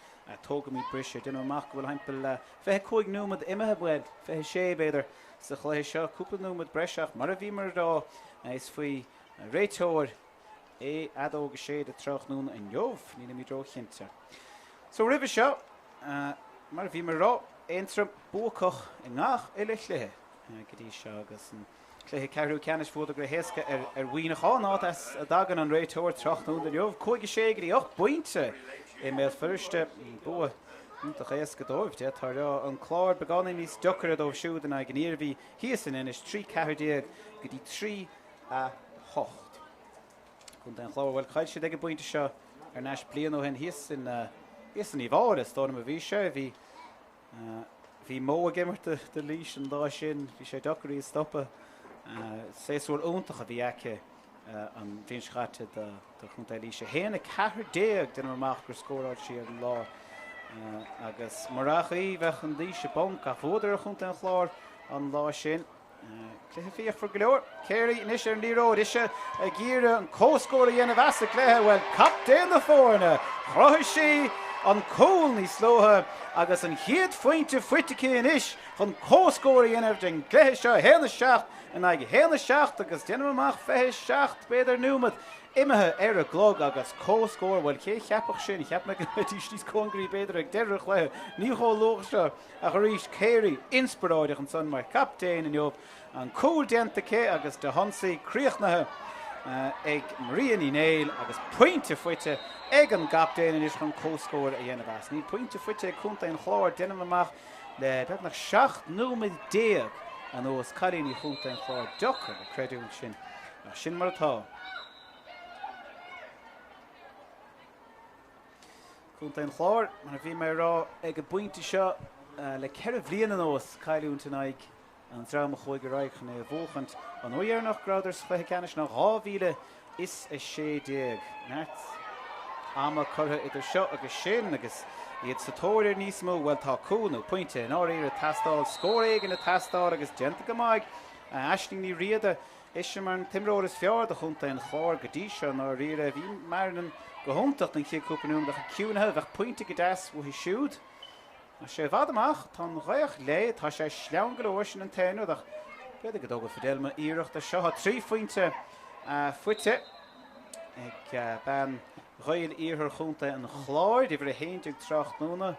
tóga mí brise duine amach bhfuil haimpel fethe chuig númad imethe buid fethe sé beidir sa chluithe seo cúpla númad breiseach mar a bhí mar dá is faoi réitóir é adóga sé de Tráchtaire in jobh ní na mí drochinnte. So ribh seo mar a bhí mar rá Aontroim buachach i ngach ile chluthe go dtí seo agus an Cluiche ceithriú ceannis fóda go héasca ar bhuiineáin át a dagan an réitóir Tráchtaire de jobh chuige sé go dtí 8 pointe i mé firste bua úntaach héasca dóibh de tar an Clár beána níos dochar a dóibh siúd an ag gníirbhí híosan inis 3 ceithrdéag go dtí 3 a 8. Chun den chláir bhfuil chaid sé ag buinte seo ar neis blian ó hen híosan í bhar is dóna a bhí se bhí mó a gimmart de lís an dá sin bhí sé docharí stoppa séúil úntaach a bhí aice an bhíon scate de chunta líise. Héanana 4 den amach gur scóráid si an lá agus marach í bheith an líise bonc a fódar a chunta an chláir an lá sin Cluiche fiach for Glór. Kerry Nisha and Lero Disha a Gira and co-score Yen of Asa Cluiche well captain the forna. Cluiche on cool ni slow agus an hiad fointe fuitike in ish on co-score Yen of den Cluiche herne shaft and I herne shaft agus Idirmheánach fe shaft better numat. Immethe a glog agus co-score well ché cheapach sin cheap me tíos congrí beidir ag deirech le níhó lógiste a choríis Kerry inspiráideach an son mar captain in job an cool denta cé agus de honsaí críochnathe ag mBan agus pointe fuite ag an captain in is chun co-score a dhéanamh as. Ní pointe fuite chunta an Chlár Idirmheánach le beth nach 7-10 an os cailíní chunta an Chlár Dochar a creidún sin a sin mar atá. Chunta an Chlár, mar a bhí mé rá ag a buinte seo le ceir bhbliain an os cailún tanaig an drama chuig go raich na bhóchant an Idirmheánach graders Leathcheannais nach 2000 is a 60. Net ama curtha idir seo agus sin agus iad sa tóir níos mó well tá cúnú pointe an áir a tastáil scóir in a tastáil agus genta go maig aisling ní riada is sem mar an timróir is fear de chunta an Chlár go dtí seo ná riada bhí mar an go hontacht an chéadúpanúm de ciúnathe bheith pointe go deas bhí siúd. A sé bhd amach tá roiach le tá sé sleann go leir sin an tainú ach beidir go dóga fidéilme íirecht a seo 3 fointe fuite ag ban roiil íorthar chunta an Chlár dí bhar a héintú Tráchtaire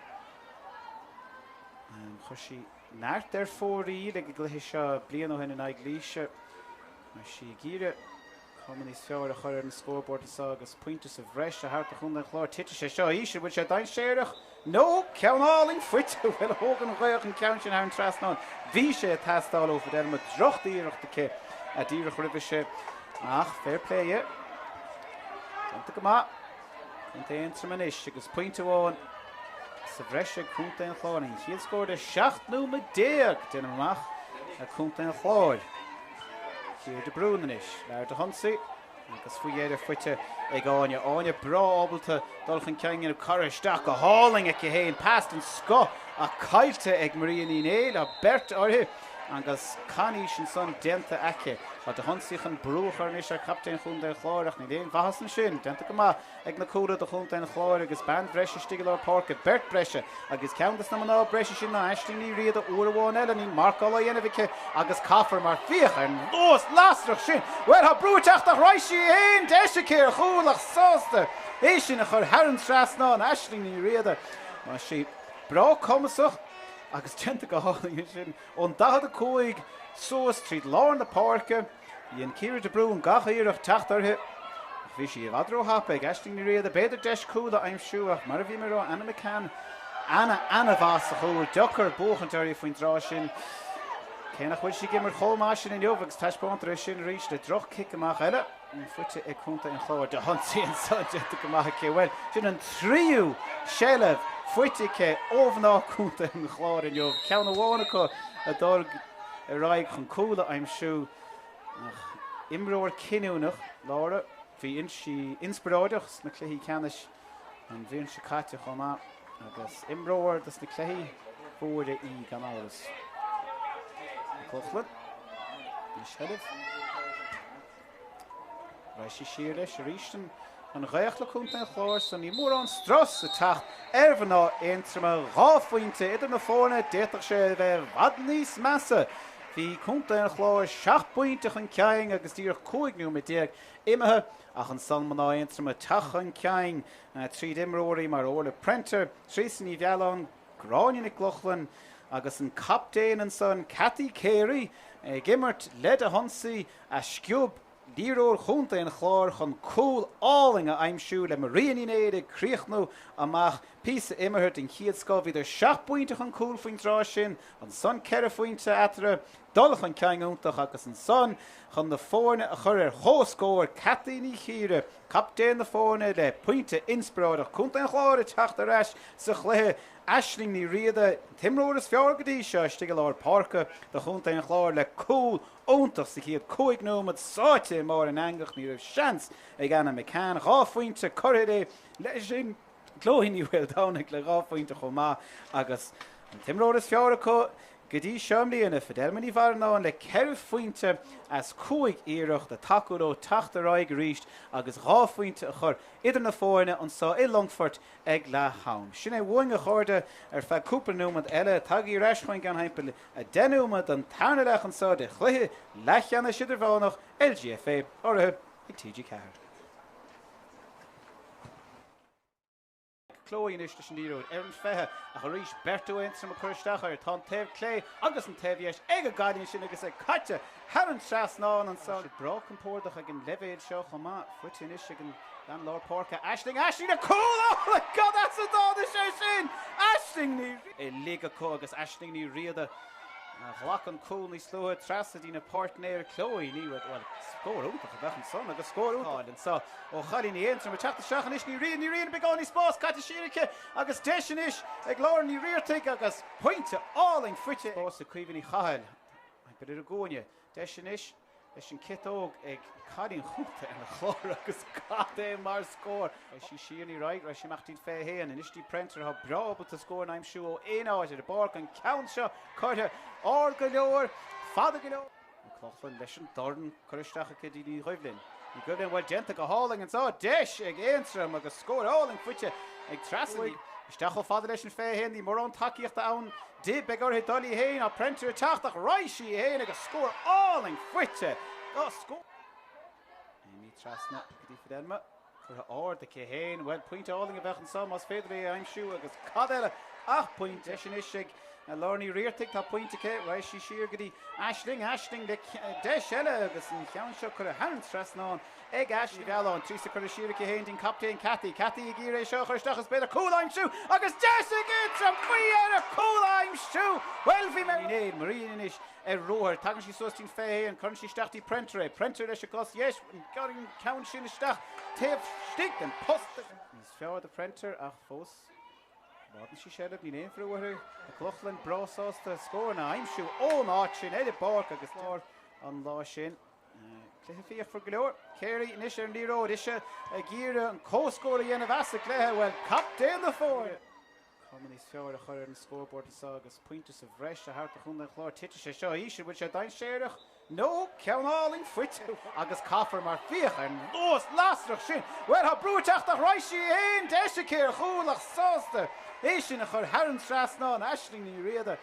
chu sí náirt ar fórí le go gluthe seo blian ó hin in Cluiche mar sí gíre Communist fear a chur an scoreboard agus pointas a bhreis a hart a chun an Chlár tiite sé seo ísir bud sé dain séireach nó ceannáling fuite bhfuil hógan roiach an ceann sin an trasná bhí sé tastáil ó fidéil mar drochtaíireachta cé a dtíireach ribh sé ach fair play Tanta go má Tanta Aontroim agus pointe bháin sa bhreis a chunta an Chlár in chiad scóir 7-10 Idirmheánach a chunta an Chlár. Here de Brúnanis, leir de honsaí agus fuiéidir fuite ag áine brá ábalta dulchan ceangan choristeach go háling ag héin past an sco a caiilte ag mBan a bert orthe agus caní sin son denta aice a de honsaí an brúchar is a captain chunta an Chlárach ní léon bhas na sin denta go má ag na cúra de chunta an Chlár agus band breise Stiglar Páirc bert breise agus ceantas na maná breise sin na eisling ní riad a uairháin eile ní marcála dhéanamhice agus caafar mar fíoch an lós lástrach sin well ha brúteach a roiisi éon deise céir chúlach sásta é sin a chur heann trasná an eisling ní riada mar sí brá comasach agus tenta go háling sin ón dahad a cóig soas tríd lár na Páirce íon círe de brún gacha íireach Tráchtaire bhí sí a bhadró hapa ag eisling ní riada beidir deis cúla aimsúach mar a bhí mar anna McCann anna bhas a chóir Dochar bóchantarí faoin rá sin cénach bhfuil sí gimar chomá sin in jobh agus taispóntar sin ríis le droch cic amach eile an fuite ag chunta an Chlár de honsaí an sáideanta go maithe cé bhfuil sin an tríú Ceallaigh fuitice óbhná chunta an Chlár in jobh ceanna bhána chu a dul a raig chun cúla aimsú imróir cinúnach lára bhí sí inspiráideach na cluiche ceannis an bhíonn se caite chomá agus imróir das na cluiche bóide í gan áras. Clochlan, bhí Ceallaigh Reis sí siar leis a rístan an réach le chunta an Chlár san ní mór an stras a tacht bhaná Aontroim ráfuinte idir na fórna déiteach sé bheith bhad níos measa. Bhí chunta an Chlár 7 pointe an ceang agus tíoch 5 me déag imethe ach an san maná Aontroim tach an ceang tríd imróirí mar óla printer trísan ní bhealán gráin na Clochlan agus an captain an son Cathy Carey gimmert led a honsaí a sciúb Díróir chunta an Chlár chun cúil áling a aimsú le mBan críochnú amach písa imimehirt in chiad sco bhíidir 7 pointe chun cúil faoin rá sin an son ceire faointe atara dulach an ceangúntaach agus an son chun na fórne a chur ar thóscóir Cathy ní chiire captain na fórne le pointe inspiráideach chunta an Chlár a teachta reis sa chluthe aisling ní riada timróir is fear go dtí seo Stiglar Páirc de chunta an Chlár le cúil óntaach sa chiad 5 nómad sáite mar an angach ní raibh seans ag anna McCann ráfuointe choiré leis sin glóhíní bhfuil dánig le ráfuointe chomá agus an timróir is fear acu Gydí siomlí yn y Fidelmani farno yn le cerfwynt as cwig eirach the tacuro Tráchtaire gríist agus ráfwynt a chur Idirmheánach an so Longfort ag le haum. Sinna bhuaing a chorde fa cúpanúmad eile tagí reischoin gan heimpel a denúmad an tarnalach an so de Cluiche Leathcheannais Idirmheánach LGFA orthe ag TG4. Chloe is de Nero, Aaron Fehe, a Harish Berto in some Kurstach, or Tom Tev Clay, August and Teviash, Ega Guardian Shinnigas, a Katja, Haran Shasnon, and so the broken port of again Levid Show Homa, Footin Ishigan, Dan Lord Porka, Ashling, the cool, oh my god, that's a dog, the Shashin, Ashling, a Liga Kogas, Ashling, New Riada. Glachan cool ní slua trasadína partnéir Chloe ní well scór úntaach a bheithan son agus scór úntáil and so ó chalí ní éintrim a teachta seachan is ní riad begáin ní spás caite síirice agus deisian is ag glór ní riartaigh agus pointe áling fuite spás a cuimhin í chail beidir a gcóine deisian is leis an kitóg ag cadín chuta in a chlór agus cadé mar scór sí síirní raig ra siachtín fé héan and istí printer ha brabal a scór naim siú ó éáid a barc an count seo chuirte or go leor fada go leor Clóchlan leis an dorn chuisteach a cedí ní roiimhlinn ní go bhfuil genta go háling an sá deis ag éintrim agus scór áling fuite ag trasaí isteach ó fada leis an fé héan ní mór an takeíocht ann dib ag orthe dolí héin a printer a teachtach raisí héin agus scór áling fuite go scór ní trasna go dtí Fidelma chur áir de cé héin bhfuil pointe áling a bheith an sam as féidir é aimsú agus cadéile 8 point deis an isig a Lorne riartig tá pointe cé right sí siar gotí Ashling de deis eile agus an cheann seo chur a haran trasnán ag Ashling bhealá an trísa chur a siar cé héin din captain Cathy ag gír é seo chuisteach is beidir cúlaimsú agus deis a git sam faoi ar a cúlaimsú well bhí mar inéad maríon is roir tagan sí sostín fé an chun sí steachtaí printer leis a cos yes garing count sin isteach teh stig den post níos fearr de printer ach fós Martin she shed up in for her a Clóchlan brosás the score na aimsú ó náit sin éidir barc agus Clár an lá sin Cluiche fiach for glór Kerry níos ar ní ród ise a gíre an cóscóir a dhéanamh as a Cluiche well captain the four Common is fearr a chuir an scoreboard agus pointas a bhreis a hart a chun an Clár tiite sé seo ísir bud sé dain séireach no ceannáling fuite agus caafar mar fiach an lós lástrach sin well ha brúteach a roiisí héin deise céir chúlach sásta é sin a chur haran trasná an Ashling ní riada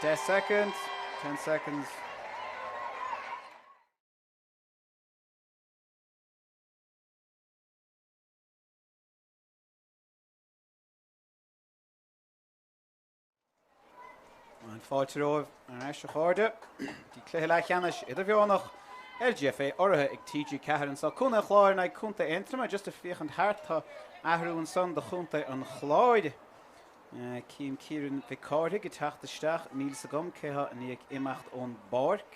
10 seconds, 10 seconds. And fáilte romh an eiste cháirde. Die Cluiche Leathcheannais Idirmheánach. LGFA orthe ag TG4 so cúna Clár na cúnta Aontroim just a fichant hart tá ahrú an son de cúnta an chláide. Cím círann Vicáirthe go teachtasteach níl sa gom céthe ní ag imeacht ón Páirc.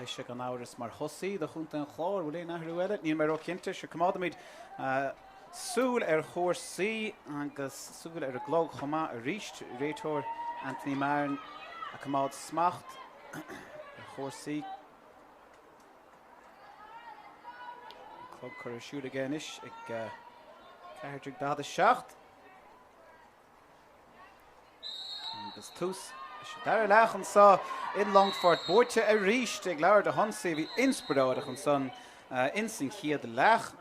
Is an áras mar thosaí de chunta an Clár bhfuil éon ahrú eile ní mar ó cinnte se cumádaid súil chóirsaí agus súil glog chomá a ríist réiteoir Anthony Marin a cumád smacht chóirsaí clog chur a siúd again is ag 4-7 agus tús Dar lechan sa in Longfort boortje a ríist ag leir de honsaí bhí inspiráideach an son insin chiad lech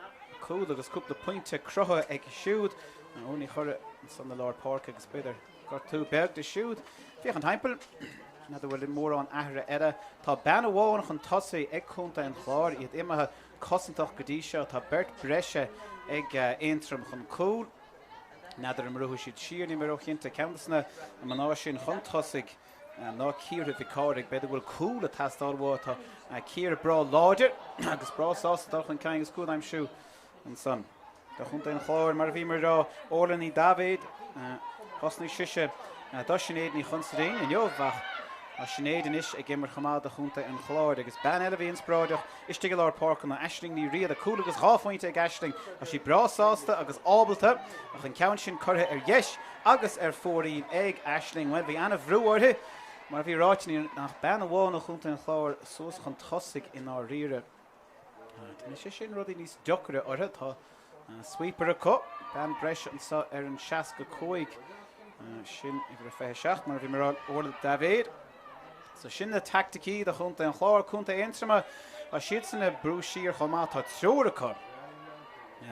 cool agus cúpla pointe crutha ag siúd an ónní chur san na Lár Páirc agus beidir gur tú beag de siúd bhíoch an haimpel na bhfuil mór an aithre eile tá ben bháinach an tosaí ag chunta an Clár iad imethe cosintach go dtí seo tá bert breise ag Aontroim chun cool Nadidir am ruthú siad siar ní mar ó cinnta ceantasna a man ná sin chun tosaigh ná círe Vicáirthe beidir bhfuil cool a tastáilhá tá círe brá láidir agus brá sásta an caiin agus cúd aimsú an son. Tá chunta an Clár mar bhí mar rá Orlan í David hosnaí siise dá sinnéad ní chunsaín in jobhach a sinnéad in is ag gimmar chamád a chunta an Clár agus ben eile bhí inspráideach iste go Lár Páirc na eisling ní riad a cool agus ráfointe ag eisling a sí brá sásta agus ábalta ach an ceann sin curtha dheis agus fóraí ag eisling bhfuil bhí anna bhrúirthe mar bhí ráitiní nach ben bháin a chunta an Clár suas chun tosaigh in á riire. Tá sé sin rudí níos deocra orthe tá sweeper a cup ben breis an sa an 65 sin idir a 26 mar bhí mar Orla David. So sin na tacticí de chunta an Clár chunta Aontroim a siad san na brú siar chomá tá teora chu.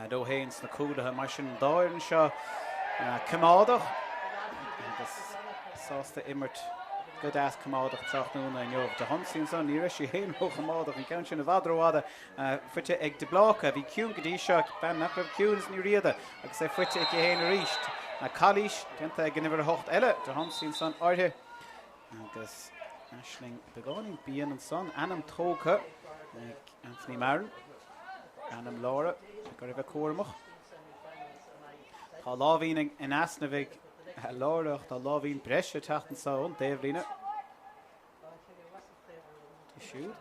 Dó héins na cúdathe mar sin dáirann seo cumádach agus sásta immert go as cumádach tráthnúna in jobh de honsaín san ní raibh sé héon ó cumádach an ceann sin na bhadróáda fuite ag de blácha bhí ciún go dtí seo ben nach raibh ciúnas ní riada agus é fuite ag héana ríist na Cluiche cinnta ag gnimhar hocht eile de honsaín san áirthe agus Aisling begáin bíon an son anam tócha Anthony Marin anam Lára go raibh cuairmach tá lábhín in asna bheith Lárach tá lábhín breise teachtan saon déobhlíne Tá siúd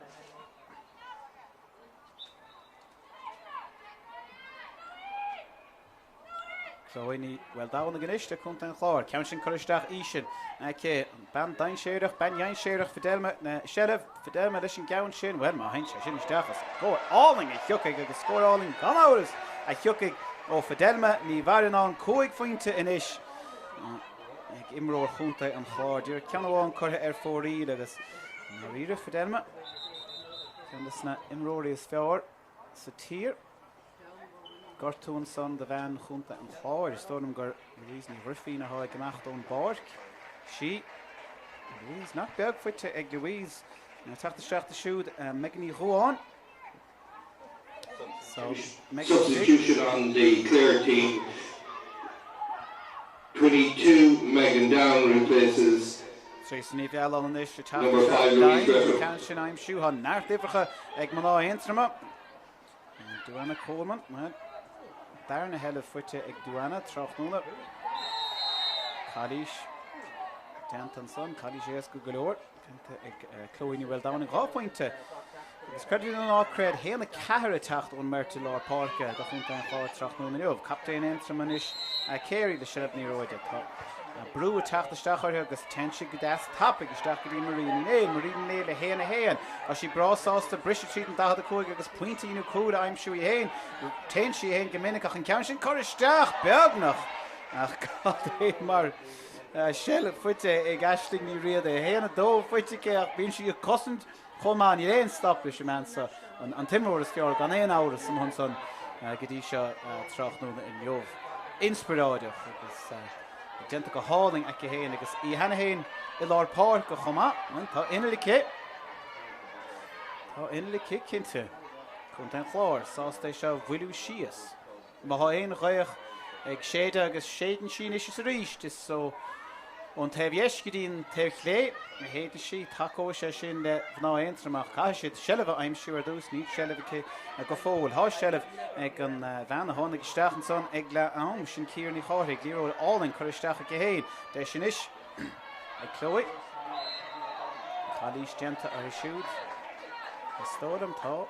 Chlóiní bhfuil dána gníiste chunta an Clár ceann sin choristeach ísin cé ben dain séireach ben jain séireach fidelma na Ceallaigh fidelma leis sin ceann sin bhfuil má haint sin isteachas scóir áling a thioccaigh agus scóir áling gan áras a thioccaigh ó fidelma ní bharan an 5 fointe inis ag imróir chunta an Clár dúir ceanháin curtha fóraí agus na riire fidelma ceannas na imróirí is fearr sa tír Gortún son de bhean chunta an Clár is tónam gur rís ní rifií na háid gemacht ón Páirc sí rís nach beag fuite ag de rís na teachtasteach siúd meganí roáin substitution on the Clare team 22 Megan Down replaces Tréisní bheal an is number 5 Louise Griffith. Ceann sin aim siú han náirtífacha ag man á Aontroim Duanna Coleman Dar na heile fuite ag Duanna Tráchtaire Cluiche Dantan son Cluiche go golóir ag Chloe ní bhfuil dána gápointe Is crediú an ácréad héanana cethir teacht ón Maireachtaí Lár Páirc do chunta an Clár Tráchtaire jobh Captain Aontroim is céirí de sibh ní roide brú a teachtasteach orthe agus tense go deas tapig isteach go dtí maríon le héana a sí brásásta brise tríd an 15 agus pointíú cúda aimsú i héin ten sí héin go minic ach an ceann sin choristeach beagnach ach é mar sile fuite ag eisling ní riad é héanana dó fuite ach bíonn si cosint chomán i réon stopla sem mansa an timóir is fear gan éon áras san hon son go dtí seo Tráchtaire in jobh inspiráideach agus Gente go háling a chéin agus í hena héin I Lár Páirc go chuma tá inala cé. Tá inala cé cinnte chun den Clár sásta seo bhuiiliú síos. Má há éon roiach ag séide agus séan sin is ríist is so an taobh dhéiscidín taobh chlé na héidir sí tacó sé sin le bhná Aontroimach cai siad sellh aimimsú ar dús ní sellh a go fóil há sellh ag an bhean tháinig isteach an son ag le am sin cíar ní cháirigh líróil álainn chuir isteach a chéin de sin is ag Chloe chalís genta ar siúd is stódam tá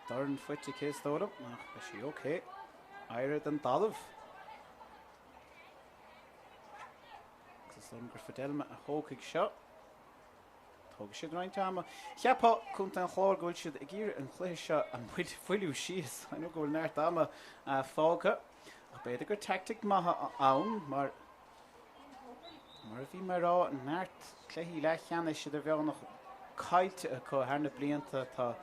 Darn fuite cé stódam is sí ócé Aire den dalamh agus don gur fidelma a thócaigh seo Thóga siad roiint ama Cheapá chun an Chlár gohfuil siad ag gír an Cluiche seo an bhuiiliú síos I know go bhfuil neart ama fága ach beidir gur tactic maithe ann mar a bhí mar rá an neart Cluiche Leathcheannais siad a bheannach caiilte a chu thar na blianta tá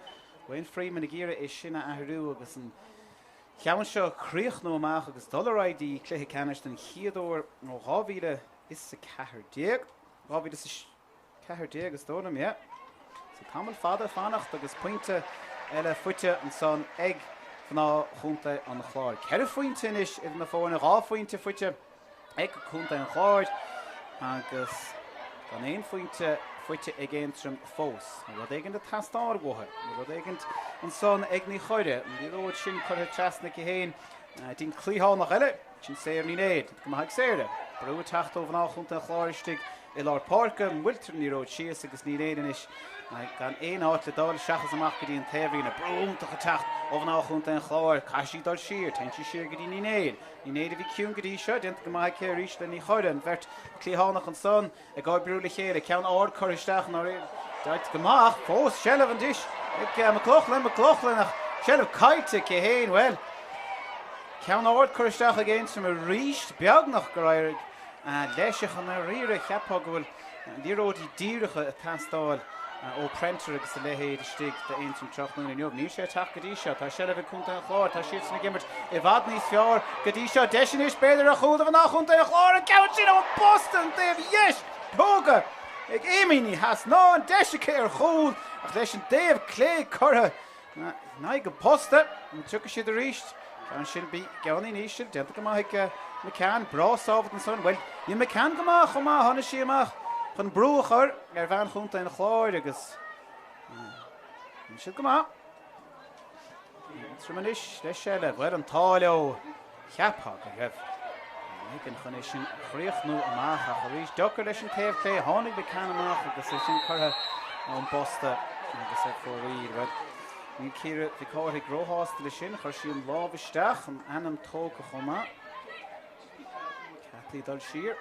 Bhain Freeman a gíire is sinna ahrú agus an cheann seo críoch nó amach agus dollaráidí Cluiche Ceannis den chiadúir nó ráhíle is sa 40 ráhíle is 40 agus dónam yeah. So tamil fada fannacht agus pointe eile fuite an son ag fanná chunta an Chlár. Ceir fointe is if na fóna rá fointe fuite ag chunta an Chlár agus gan éon fointe fuite ag Aontroim fós. Rud éigean de tastáir gotha. Rud éigean an son ag ní choide. Ní róid sin chuir trasna go héin. Dín clíhánach eile, sin séir ní néad. Go maith séire. Brú tachtó bhaná chunta an Chláiristeach I Lár Páirc an bhfuiltar ní róid síos agus ní néadan is. Gan éon áit le dáil seachas amach go dtí an taobhí na brúntacha tacht ó bhaná chunta an Chlár. Caisí dal siar, teint sí siar go dtí ní néad. Ní néad a bhí ciún go dtí seo, dint go maith céir ríis le ní choide an bhirt clíhánach an son ag gáid brúla chéad ceann áir choristeach ná dait go maith fós sellh an dis. Ag maclochlainn sellh caite go héin well. Ceann áir choristeach a Aontroim a ríist beagnach go raibh leiseach an riire cheapá go bhfuil díróidí díiricha a tastáil ó prentar agus a lehéad stig de Aontroim Tráchtaire inniu. Ní sé teach go dtí seo, tá sellh chunta an Chlár, tá siad na gimmert I bhfad níos fearr go dtí seo deisian is beidir a chúd a bhná chunta an Chlár an ceann sin ó Boston Dave yes tóga ag éimíní has ná an deisice ar chúd ach leis an Dave clé chutha ná go posta an tucha siad a ríist ceann sin bí geannaí níos siad denta go maith McCann brásábhat an son well ní McCann go maith chumá tháina sí amach chun brúchar ar bhean chunta an Chláir agus ní siad go maith Aontroim leis seile bhfuir an táileo cheapá go raibh an chun sin chríochnú amach a choríos dochar leis an taobh clé tháinig McCann amach agus é sin chutha an bosta agus é fórír bhfuil ní círe bhí cáirthaigh gróthástal le sin chuir sí an lámh isteach an anam tóca chumá Cathaí dul siar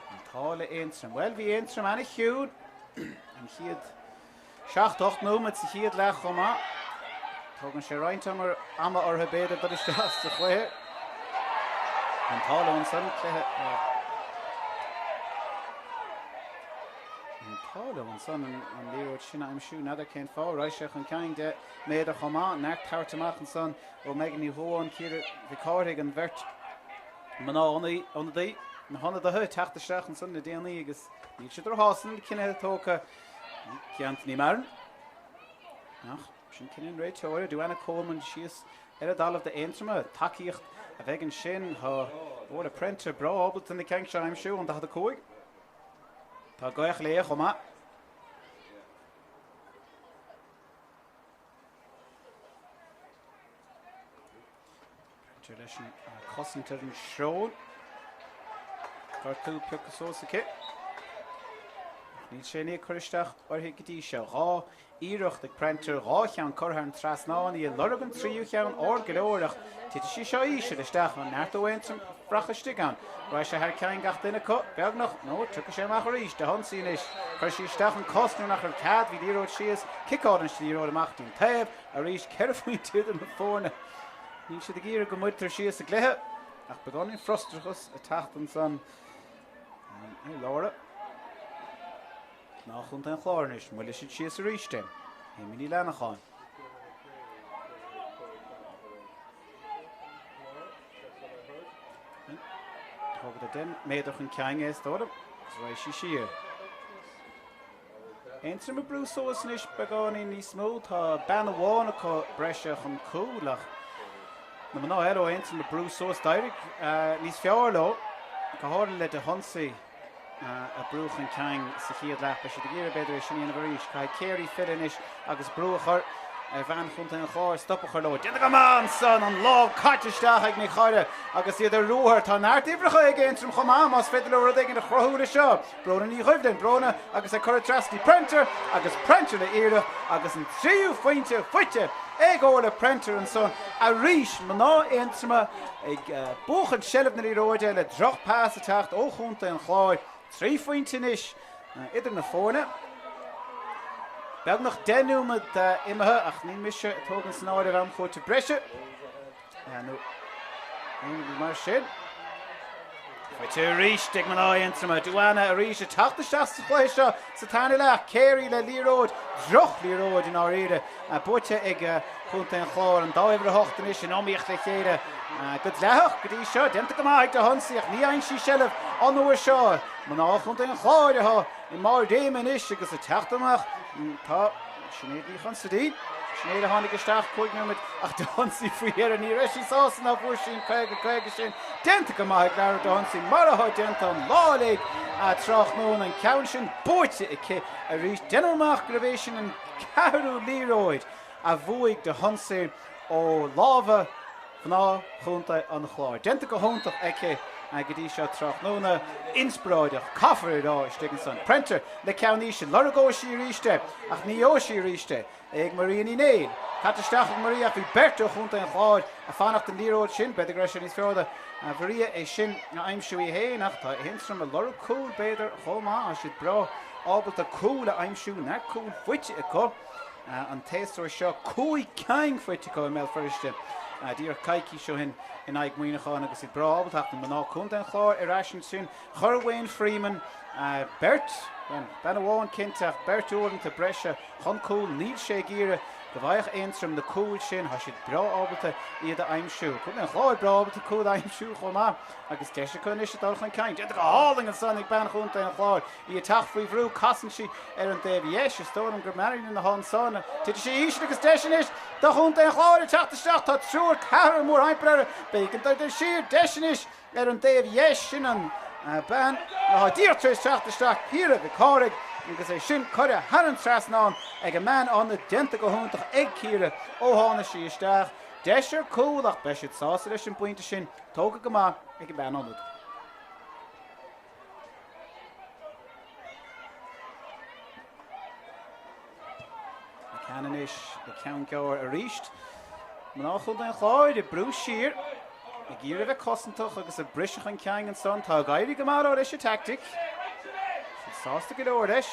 an tála Aontroim. Well bhí Aontroim anna chiúd an chiad 7-8 nóid sa chiad le chumá tugann sé roinnt ama ortha beidir dul isteach sa chluithe an tála an son chluthe Tála an son an líróid sin aimimsú nada cén fá roiiseach an ceann de méad a chumá necht tartamach an son ó megan ní hóán círe bhí cáirthaigh an bhirt maná ónadaí na hána a thuid teachtasteach an son na déanaí agus ní siad ar hásan cinethe tóca ceant ní maran ach sin cinan réid teoir dúanna cóman síos ar a dalamh de Aontroim takeíocht a bheith an sin bhór a prentar brá ábalt in na ceann se aimimsú an dachad a cóig Tá goich léa chumá. Prentar leis an cosantar an seón. Gar tú peocha sósa cé. Ní sé ní choristeach orthaigh go dtí seo. Rá íireacht ag prentar rá cheann chortha an trasnánaí a lorgan tríú cheann orgaleoireach Tite sí seo ísir isteach an neart Aontroim frachastig an. Rois sé thar ceann gach duine beagnach nó tucha sé amach ríis de honsín is chuir sí isteach an cosnú nach ar cad hí díróid síos kickáin sí díróid amachtaí taobh a ríis ceirfaoin túd an fórna. Ní siad a gíre go muirtar síos a gluthe ach beganin frostrachas a tacht an son lára. Ná chunta an Chláirnis mu lei siad síos a ríiste. Éiminí lenacháin. den méadach an ceangas dóra, right she sheer. Aontroim a brúsós níos begáin níos mó tá ben amháin acu breise chun cúlach. Na man ná aró Aontroim a brúsós dairig níos fearr leo, go háir le de honsaí a brúch an ceang sa chiad leach be si de ggéire beidir sin íana bharíis, cai céirí fidinis agus brúchar bhean chunta an chláir stoppachar leo. Déanana go man son an láb caitisteach ag ní chaire agus iad a rúthar tá náirt ifrecha ag Aontroim chomá mas féidir le rud ag an chrothúla seo. Brona ní chuimhden brona agus a chur trascí Prenter agus Prenter le éire agus an tríú fointe fuite ag óla Prenter an son a ríis man ná Aontroim ag buchan sellh na íróide le droch pás a techt ó chunta an chláir 3 fointe níos idir na fórne. Beag nog denú met imethe ach ní mise tógan snáir am chóir te breise. Nu mar sin. Fuite ríis ag man Aontroim dúana a ríis a tachtasteach sa chluiche seo sa tána le céirí le líróid droch líróid in áréide a buite ag chunta an chláir an dáibhre hochtain is an omíocht le chéide. Go leach go dtí seo déanta go maith de honsaí ach ní aon sí sellh anúair seo. Man ná chunta an chláir atá i mar déman is agus a teachtamach tá sinnéad ní chun sa dí. Sinnéad a tháinig isteach chuig nuid ach de honsaí faoiar a ní reisí sásan a bhuair sin chuige sin. Déanta go maith leir de honsaí mar ath déanta an lálaigh a Tráchtaire an ceann sin buirte a ríis denúach go bhéh sin an ceathrú líróid a bhuaigh de honsaí ó lábha ná chunta an chláir. Déanta go hóntaach aice go dtí seo Tráchtaire inspráideach caithfar rá isteigh san Prenter le ceanní sin leragó sí ríiste ach ní ó sí ríiste ag Maria ní néil. Caitisteach ag Maria bhí berta chunta an chláir a fannacht an líróid sin beidir greis níos fearda a bhríoh é sin na aimsiú i héanaach tá Aontroim a lerag cúil beidir chomá a siad bra ábalt a cúil a aimsiú na cúil fuite acu an téastóir seo cúig ceang fuite acu mé firiste. Dír caiicí seo hin in aig muoineáin agus i brábal tacht an maná chunta an chláir ar aisin sin chur Wayne Freeman Bert ben bháin cinteach Bert úanta breise chun cúil níl sé gíire go bhaith Aontroim na cúil sin ha siad bra ábalta iad a aimsiú. Chun an chláir brábalta cúil aimsiú chomá agus deise chun is dul chun ceint. Déanta go háling an son ag ben chunta an chláir í teach faoi bhrú casan si ar an déobh dhéis is tóir an gur marín na hán sanna. Tuidir sé ísne agus deise is do chunta an chláir teachtasteach tá trúr ceathar mór haimpreire bécin idir siar deise is ar an déobh dhéis sin an ben a díirtrééis teachtasteach híre go cáraigh agus é sin chuide hanan trasnán ag a man an na déanta go húntaach ag círe ó hána sí isteach. Deisir cúlach be siad sása leis sin buinte sin tóga go maith ag an ben anad. Ceann is le ceann ceáir a ríist. Man á chun an chláir i brú siar i gíre bheith cosintach agus a briseach an ceang an son tá gaiirí go mar ó leis a tactic. Sásta go leir leis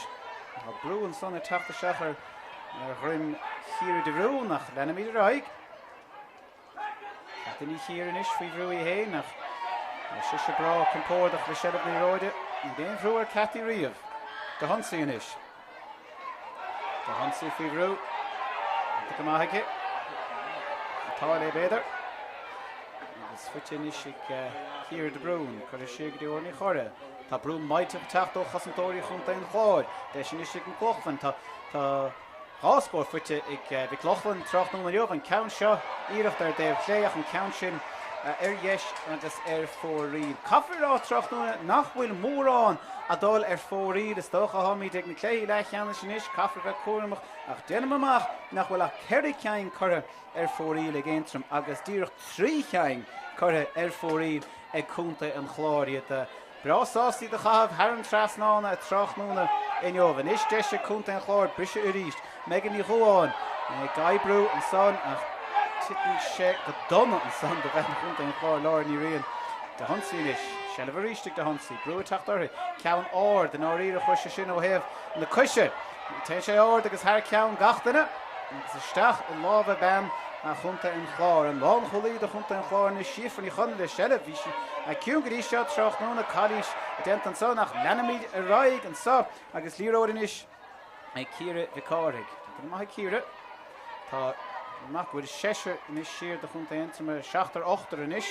tá brú an son a teachtasteach ar ghrim chiar de bhrú nach lena míad raig. Ní chéan is faoi bhrú i héanach si se bra compórdach le sellh na róide ní déon bhrú ar catí riamh de honsaí is. De honsaí faoi bhrú go maithaige atá le béidir agus fuite níos ag chiar de brún chu is sé go dúir ní chore. Tá brú maidide techt ó chasantóirí chunta an chláir de sin is ag an clochhan tá háscóir fuite ag bhí clochlan Tráchtaire na an ceann seo íirecht ar déobh léach an ceann sin ar dheis agus ar fóríd. Caithfar á Tráchtaire nach bhfuil mórrán a dul ar fóríd is dócha tháinig ag na cléí Leathcheannais sin is caithfar bheith cuaireamach ach déanam amach nach bhfuil a ceirigh ceann curtha ar fóríd ag Aontroim agus díreach 3 ceann curtha ar fóríd ag chunta an chláir iad Brasáí de chahabh haran trasnána a Tráchtaire in jobhan. Is deise chunta an chláir brise a ríist. Megan ní chuáin gaibrú an son a titan sé go donna an son de bheith chunta an chláir láir ní rion. De honsaí is sellh a ríiste de honsaí. Brú a teachtaire ceann áir den áíre chuise sin ó héamh na Cluiche. Tá sé áir agus thar ceann gachtainna agus isteach an lábha ben a chunta an chláir. An lán cholíí a chunta an chláir na siafar ní chun le sellh bhí a ciún go dtí seo Tráchtaire na Cáilís déanta an son nach lenamíd a raig an sa agus líróidin is ag círe bhí cáraigh. Tá maith círe tá amach bhfuil séisiir inis siar de chunta Aontroim 7-8 inis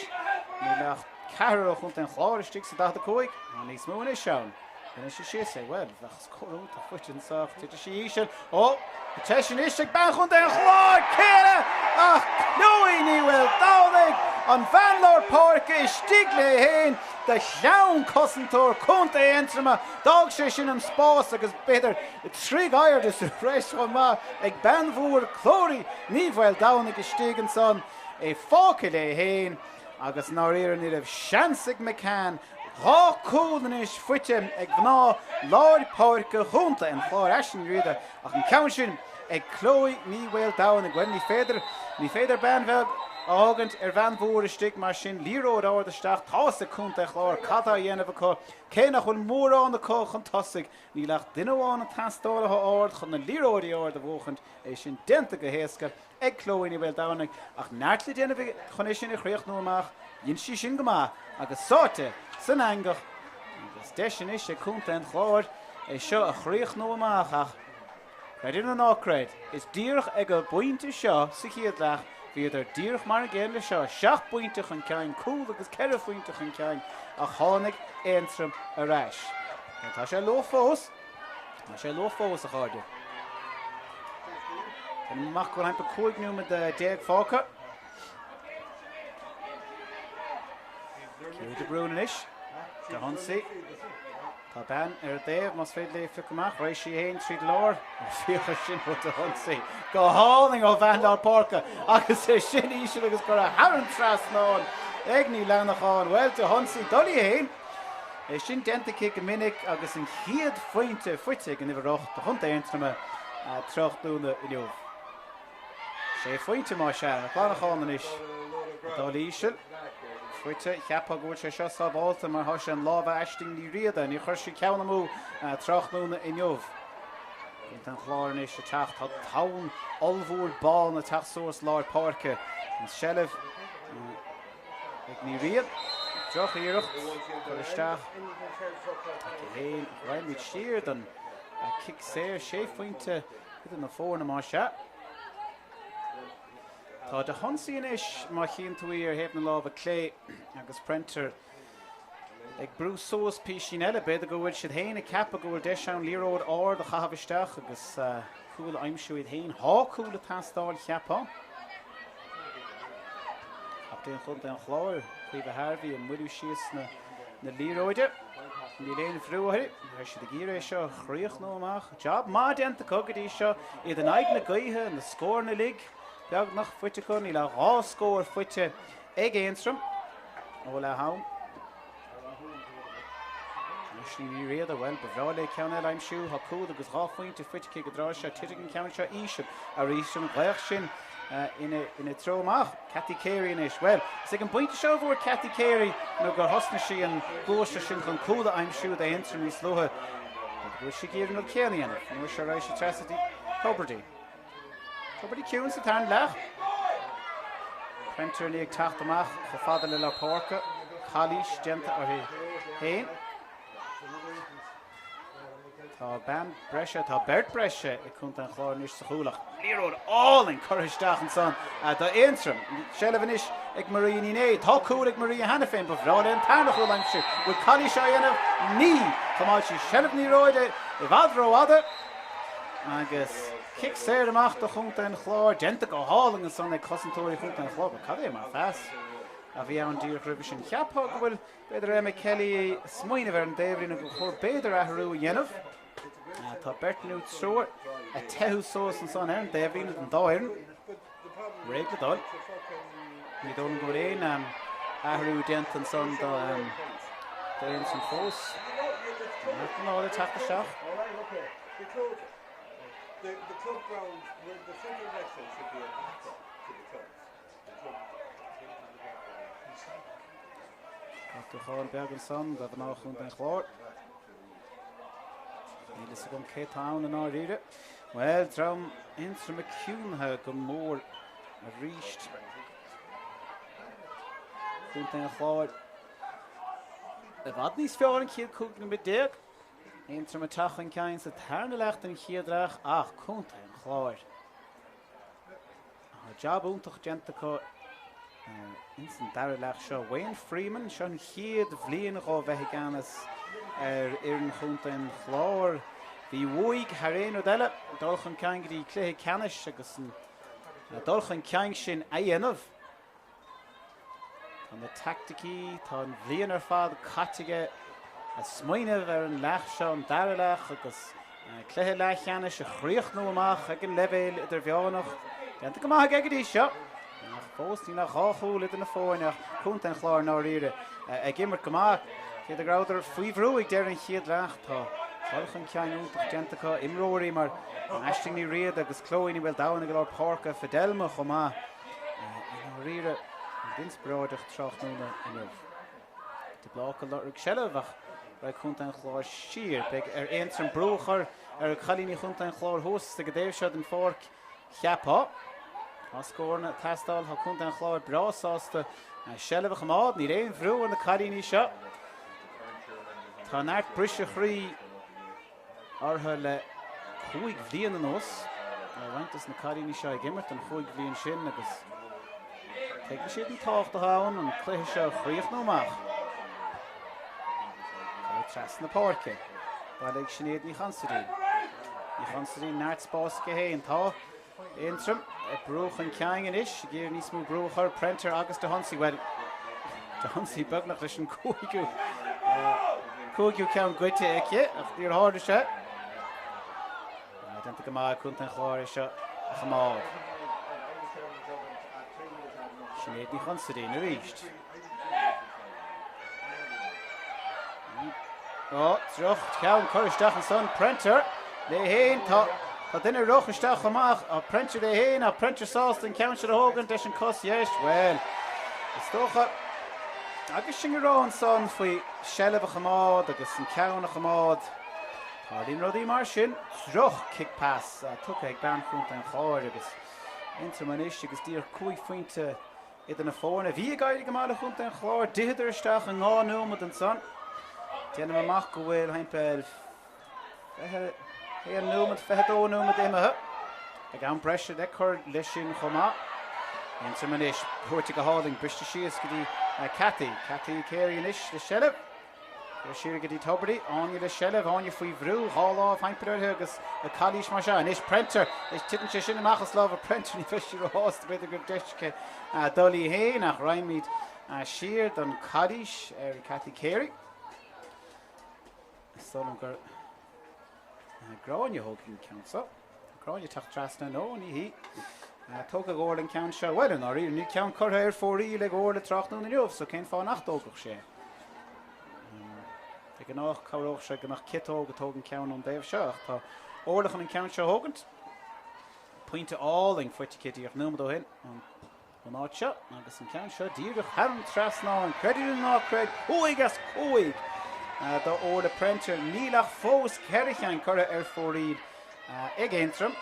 ní leach Carol chunt an Clár stig sa dach a coig, an níos mún is seán. And as she said, well, that's cool, the foot and soft, did she eat it? Oh, the Teshin is sick, bang on the Clár, Ceallaigh! Ah, Louis Newell, Domhnaigh, on Van Lord Páirc is Stigley Hain, the Shaun Cussentor, Conte Entrama, Dog Shishin and Spórt, because better, it's Trig Ired is the rest of ma, like Banvour, Clóri, Newell, Domhnaigh is Stigan son, a Falkele Hain, agus ná hÉireann ní raibh seansig McCann, Rá cúlanis fuite ag bhná Lord Páirc chunta an Clár eisian riada ach an ceann sin ag Chloe ní bhfuil Domhnaigh gwen ní féidir banbheg ágant Van Mhór istig mar sin líród áir de steach tása chunta Clár catá dhéanamh acu cé nach chun mórrán acu chun tosaigh ní leach duineháin an tastálatha áir chun na líróidí áir de bhóchant é sin denta go héasca ag Chloe ní bhfuil Domhnaigh ach neartla déanamh chun é sin a chríoch nó amach dhéon si sin go maith agus sáte san angach agus deisian is sé cúnta an Clár é seo a chríoch nó amach ach Creidir an ácraid is díorch ag a buinte seo sa chiad leach bhíidir díorch mar géan le seo 7 buintach an ceann cúil agus 4 buintach an ceann a tháinig Aontroim a reis. Tá sé lo fós a cháidir. An amach go haimpa cúignú me de déag fáca. Ciúd de brún inis. De honsaí. Tá ben déag mas féad le fiach rééis sí héin tríd lár fiocha sin bud de honsaí. Go háling ó Van Lord Páirc agus é sin ísio agus go a haran tras náin ag ní lenachán well de honsaí dolí héin. É sin denta kick a minic agus an chiad fointe fuite gan iwrocht de chunta Aontroim Tráchtaire i leomh. Sé fointe má se a plánachán is dolí ísio. Fuite cheappa gúil sé seo sábháilta mar thois an lábha eisting ní riada ní chuir sí ceanna mú Tráchtaire i leomh. Bhíonn an Clár is se teach tá tán olbhúr ball na teachsús Lord Páirc an Ceallaigh ag ní riad. Droch íirecht go isteach héin bhaimid siar don kick séir sé fointe na fórna má se. Tá de honsaí inis má chéan tú ar héamh na lábha clé agus printer ag brú sós pí sin eile beidir go bhfuil siad héin a ceappa go bhfuil deis an líród áir de chahabh isteach agus cúil aimsúid héin há cúil a tastáil cheappa. Déan chun an Chlár chuomh a Harbhí an muú síos na líróide. Ní léon bhrúthaí, ar si de gíre seo chríoch nó amach. Job má denta cogadí seo iad an aig na gaithe na scór na lig. Beag nach fuite chun í le rá scór fuite ag Aontroim ó le ham. Sin ní réad a bhfuil bhrála ceanna aimsú ha cúd agus rá fointe fuite cí go drá se tuidigh an ceann seo ísio a ríisiom gléach sin ina trómach Cathy Carey inis. Well, is ag an buinte seo bhór Cathy Carey nó gur hosna sí an glóiste sin chun cúda aimsú a Aontroim níos lutha. Bhfuil si géireann nó céanaíanamh, nó se rééis sé trasatí Coberty. Coberty ciúin sa tarn leach. Printer ní ag teacht amach go fada le Lord Páirc, Cluiche genta ar héin. Tá ben breise tá bert breise i chunta an Chlár níos sa chúlach. Líród áling chuiristeach an son do Aontroim. Ceallaigh inis ag Maria Níné. Tá cúil ag Maria hena féin ba bhrála an tarnach ó laimsú. Bhfuil Cluiche dhéanamh ní chamáil sí Ceallaigh ní róide I bhadró ada agus kick séir amach do chunta an Chlár genta go háling an son ag cosantóirí chunta an Chlár ba cadé mar fes. A bhí an dír chrúbh sin cheappa go bhfuil beidir Emma Kelly smuoine bhar an déibhrín go chóir beidir athrú dhéanamh. Tá Bertnú tróir a teú sós an son an déibhrín an dáirin. Réad le dul. Ní dónn go réon athrú dent an son do déon san fós. Nála teachta seach. The club ground, where the central election should be a backup to the clubs. The club Cháin beag an son go bhná chunta an Chlár. Níl is gom cé tán an áíre. Well, dram Aontroim a ciúnthe go mór a ríist. Chunta an Chlár. A bhad níos fearr an chéad cúgna mit déag. Aontroim a teach an ceann sa tarna lecht an chiadrach ach chunta an Chlár. A job úntach genta có Instant Darylach Shaw Wayne Freeman, Sean Head, Vlean Go Vehiganas, Irin Huntain Clár, the Woig, Harén Odella, Dolchan Kangri, Clé Canish, Agason, Dolchan Kang Shin Ayenov. On the tactici, Ton Vleaner Fad, Katige, a Smoinev, Erin Lach Sean Darylach, Agus, Clé Leathcheannais, a Chriach no Mach, Again Level, Idirmheánach, and the Gamah Gagadi shop. Fóstí nach háúil in na fóinach chunt an Clár ná riire a gimmer gomak cé a gráidir faoihrúig deir an chiad leach tá Solchan ceann úntaach gentacha imróirí mar an eistingní riad agus clóiní bhfuil dána go leir Páirc a Fidelma chomá ná riire an dinspráideach Tráchtaire inniuh. De blach a leir Ceallaigh ra chunt an Clár siar beag Aontroim brúchar a chalíní chunt an Clár hús a go déir sead an Páirc cheapá. Scorna testal ha kunt an Clár brasásta Ceallaigh chomad ní réon bhrú an na caríní seo. Tá neart brise chrí artha le 5 bhliain an os. Bhaintas na caríní seo gimmert an 5 bhliain sin agus teagh siad an tácht a háin an Cluiche seo chríoch nó amach. Tras na Páirce. Bailíg sinnéad ní chansarí. Ní chansarí neart spás go héin tá. Aontroim brúchan ceangan is, géir níos mó brúchar printer agus de Hunsaigh well de Hunsaigh beagnach leis an cúigiú ceann goite aice ach dtíor háda se. Denta go maith chunt an Clár seo a chamád. Sinnéad ní chansarí na ríist. Trocht ceann choristeach an son printer le héin tá duine rochisteach amach a printer le héin a printer sást an ceann a hógan deis an cos dhéist. Well, is tócha agus sin gorán son faoi Ceallaigh chamád agus an ceann a chamád. Tá dín rodí mar sin troch kick pass a tucha ag bean chunt an Chlár agus Aontroim is agus dír 5 fointe idir na fórna. Bhí gaiide go mála chunt an Chlár ditheadar isteach an 9 nuamad an son. Déanam amach go bhfuil haimpel HÉireann nuamad fehadó nuamad imethe. Ag an breise de chur leis sin chomá. Aontroim is thuirte go háling briste sios go dtí Cathy céiríonn is le Ceallaigh. Siar go dtí tobarí, áine le Ceallaigh, áine faoi bhrú, háláh haimpel agus a Cluiche mar se. Is printer, is titan sé sin amachchas láh a printer ní feisiú hásta beidir go deisce dulí héin nach raimid siar don Cluiche Cathy céirí. Stolam gur gráinne hóginn ceansa. Gráinne tacht trasna nó ní hí. Tóga ggóir an ceann seo well an áí ní ceann chutha ar fórí le ggóir le Tráchtaire inniuh, so cén fá nachtógach sé. Ag an nach cabhróch sé go nach citóg a tógan ceann an déobh seo. Tá órlachan an ceann seo hógant. Pointe áling foiite citíoch nuamad ó hin an áit seo agus an ceann seo díreach hÉireann trasná an creidir ná creid cúig as cúig. Dá ór de printer nílach fós ceirichan chura ar fóríd ag Aontroim.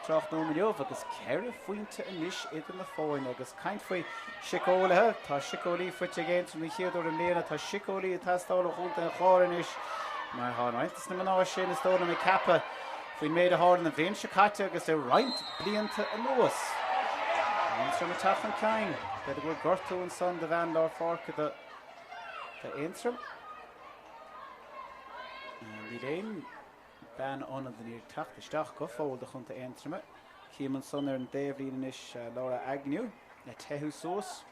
Tráchtaire inniuh agus ceir fointe inis idir na fóin agus caint faoi sicólathe. Tá sicólaí foiite ag Aontroim na chéadú an léana tá sicólaí a tastála chunta an Chlár inis. Mar hánaintas na maná sin is tóla na cappa faoin méid a hála na bhíon se caite agus é roint blianta an nuas. Aontroim a tachan cain. Beidir bhfuil gortú an son de bhean lár Páirc de Aontroim. Bhí réon ben anad an ír tachtasteach go fóilde chunta Aontroime. Címan son ar an déobhlíon is Laura Agnew le tethú sós.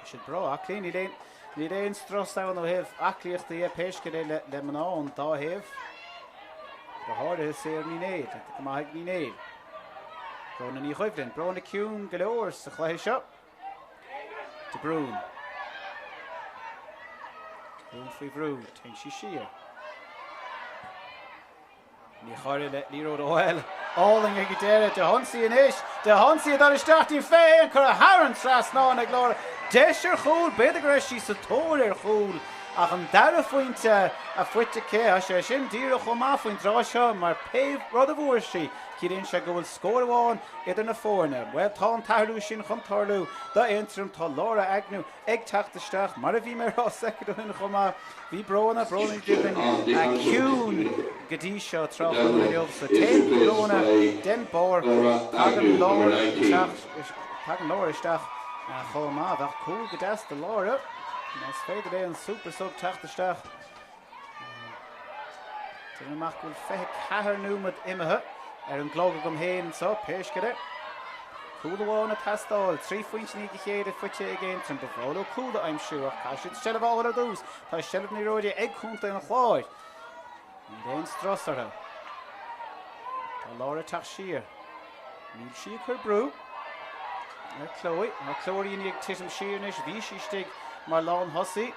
Siad bra aclaí ní réon stras ann ó heh aclaíochta é péisce le maná an dá heh. Go háirithe séar ní néad, go maithig ní néad. Brona ní chuimhlinn, brona ciún go leor sa chluiche seo. De Brún. Brún faoi bhrú, tein sí siar. Ní choir le líród óil. Áling ag déire de Hunsaigh inis. De Hunsaigh dar isteachtaí féin chur a HÉireann trasná na glóra. Deis ar chúl, beidir go raibh sí sa tóir ar chúl ach an dara fointe a fuite cé a sé sin díra chomá foin rá seo mar Peil rud a bhuair sí cíonn se go bhfuil scóráin idir na fórne. Well tá an tairú sin chun tarlú dá Aontroim tá lára agnu ag teachtasteach mar a bhí mar rá second in chomá bhí brona dirin a ciún godí seo trachú na leomh sa té brona den bór tagan láir isteach chomá bheith cúil go deas de lára. Mas féidir é an super sub teachtasteach. Dyn nhw'n mach gwyl fethe cahar númad imethe an glóga gom héin so péis gyda. Cúla bháin a tastáil, 3 phoint ní chéad fuite ag Aontroim de bhóla cúla I'm sure cá siad sellh áhar a dús tá sellh ní roiide ag chunta na chláid. Ní réon strosartha. Tá lára teach siar. Níl si chur brú. Chloe, mar Chlóiríonn ag titim siarnis, bhí si stig mar lán hosaí.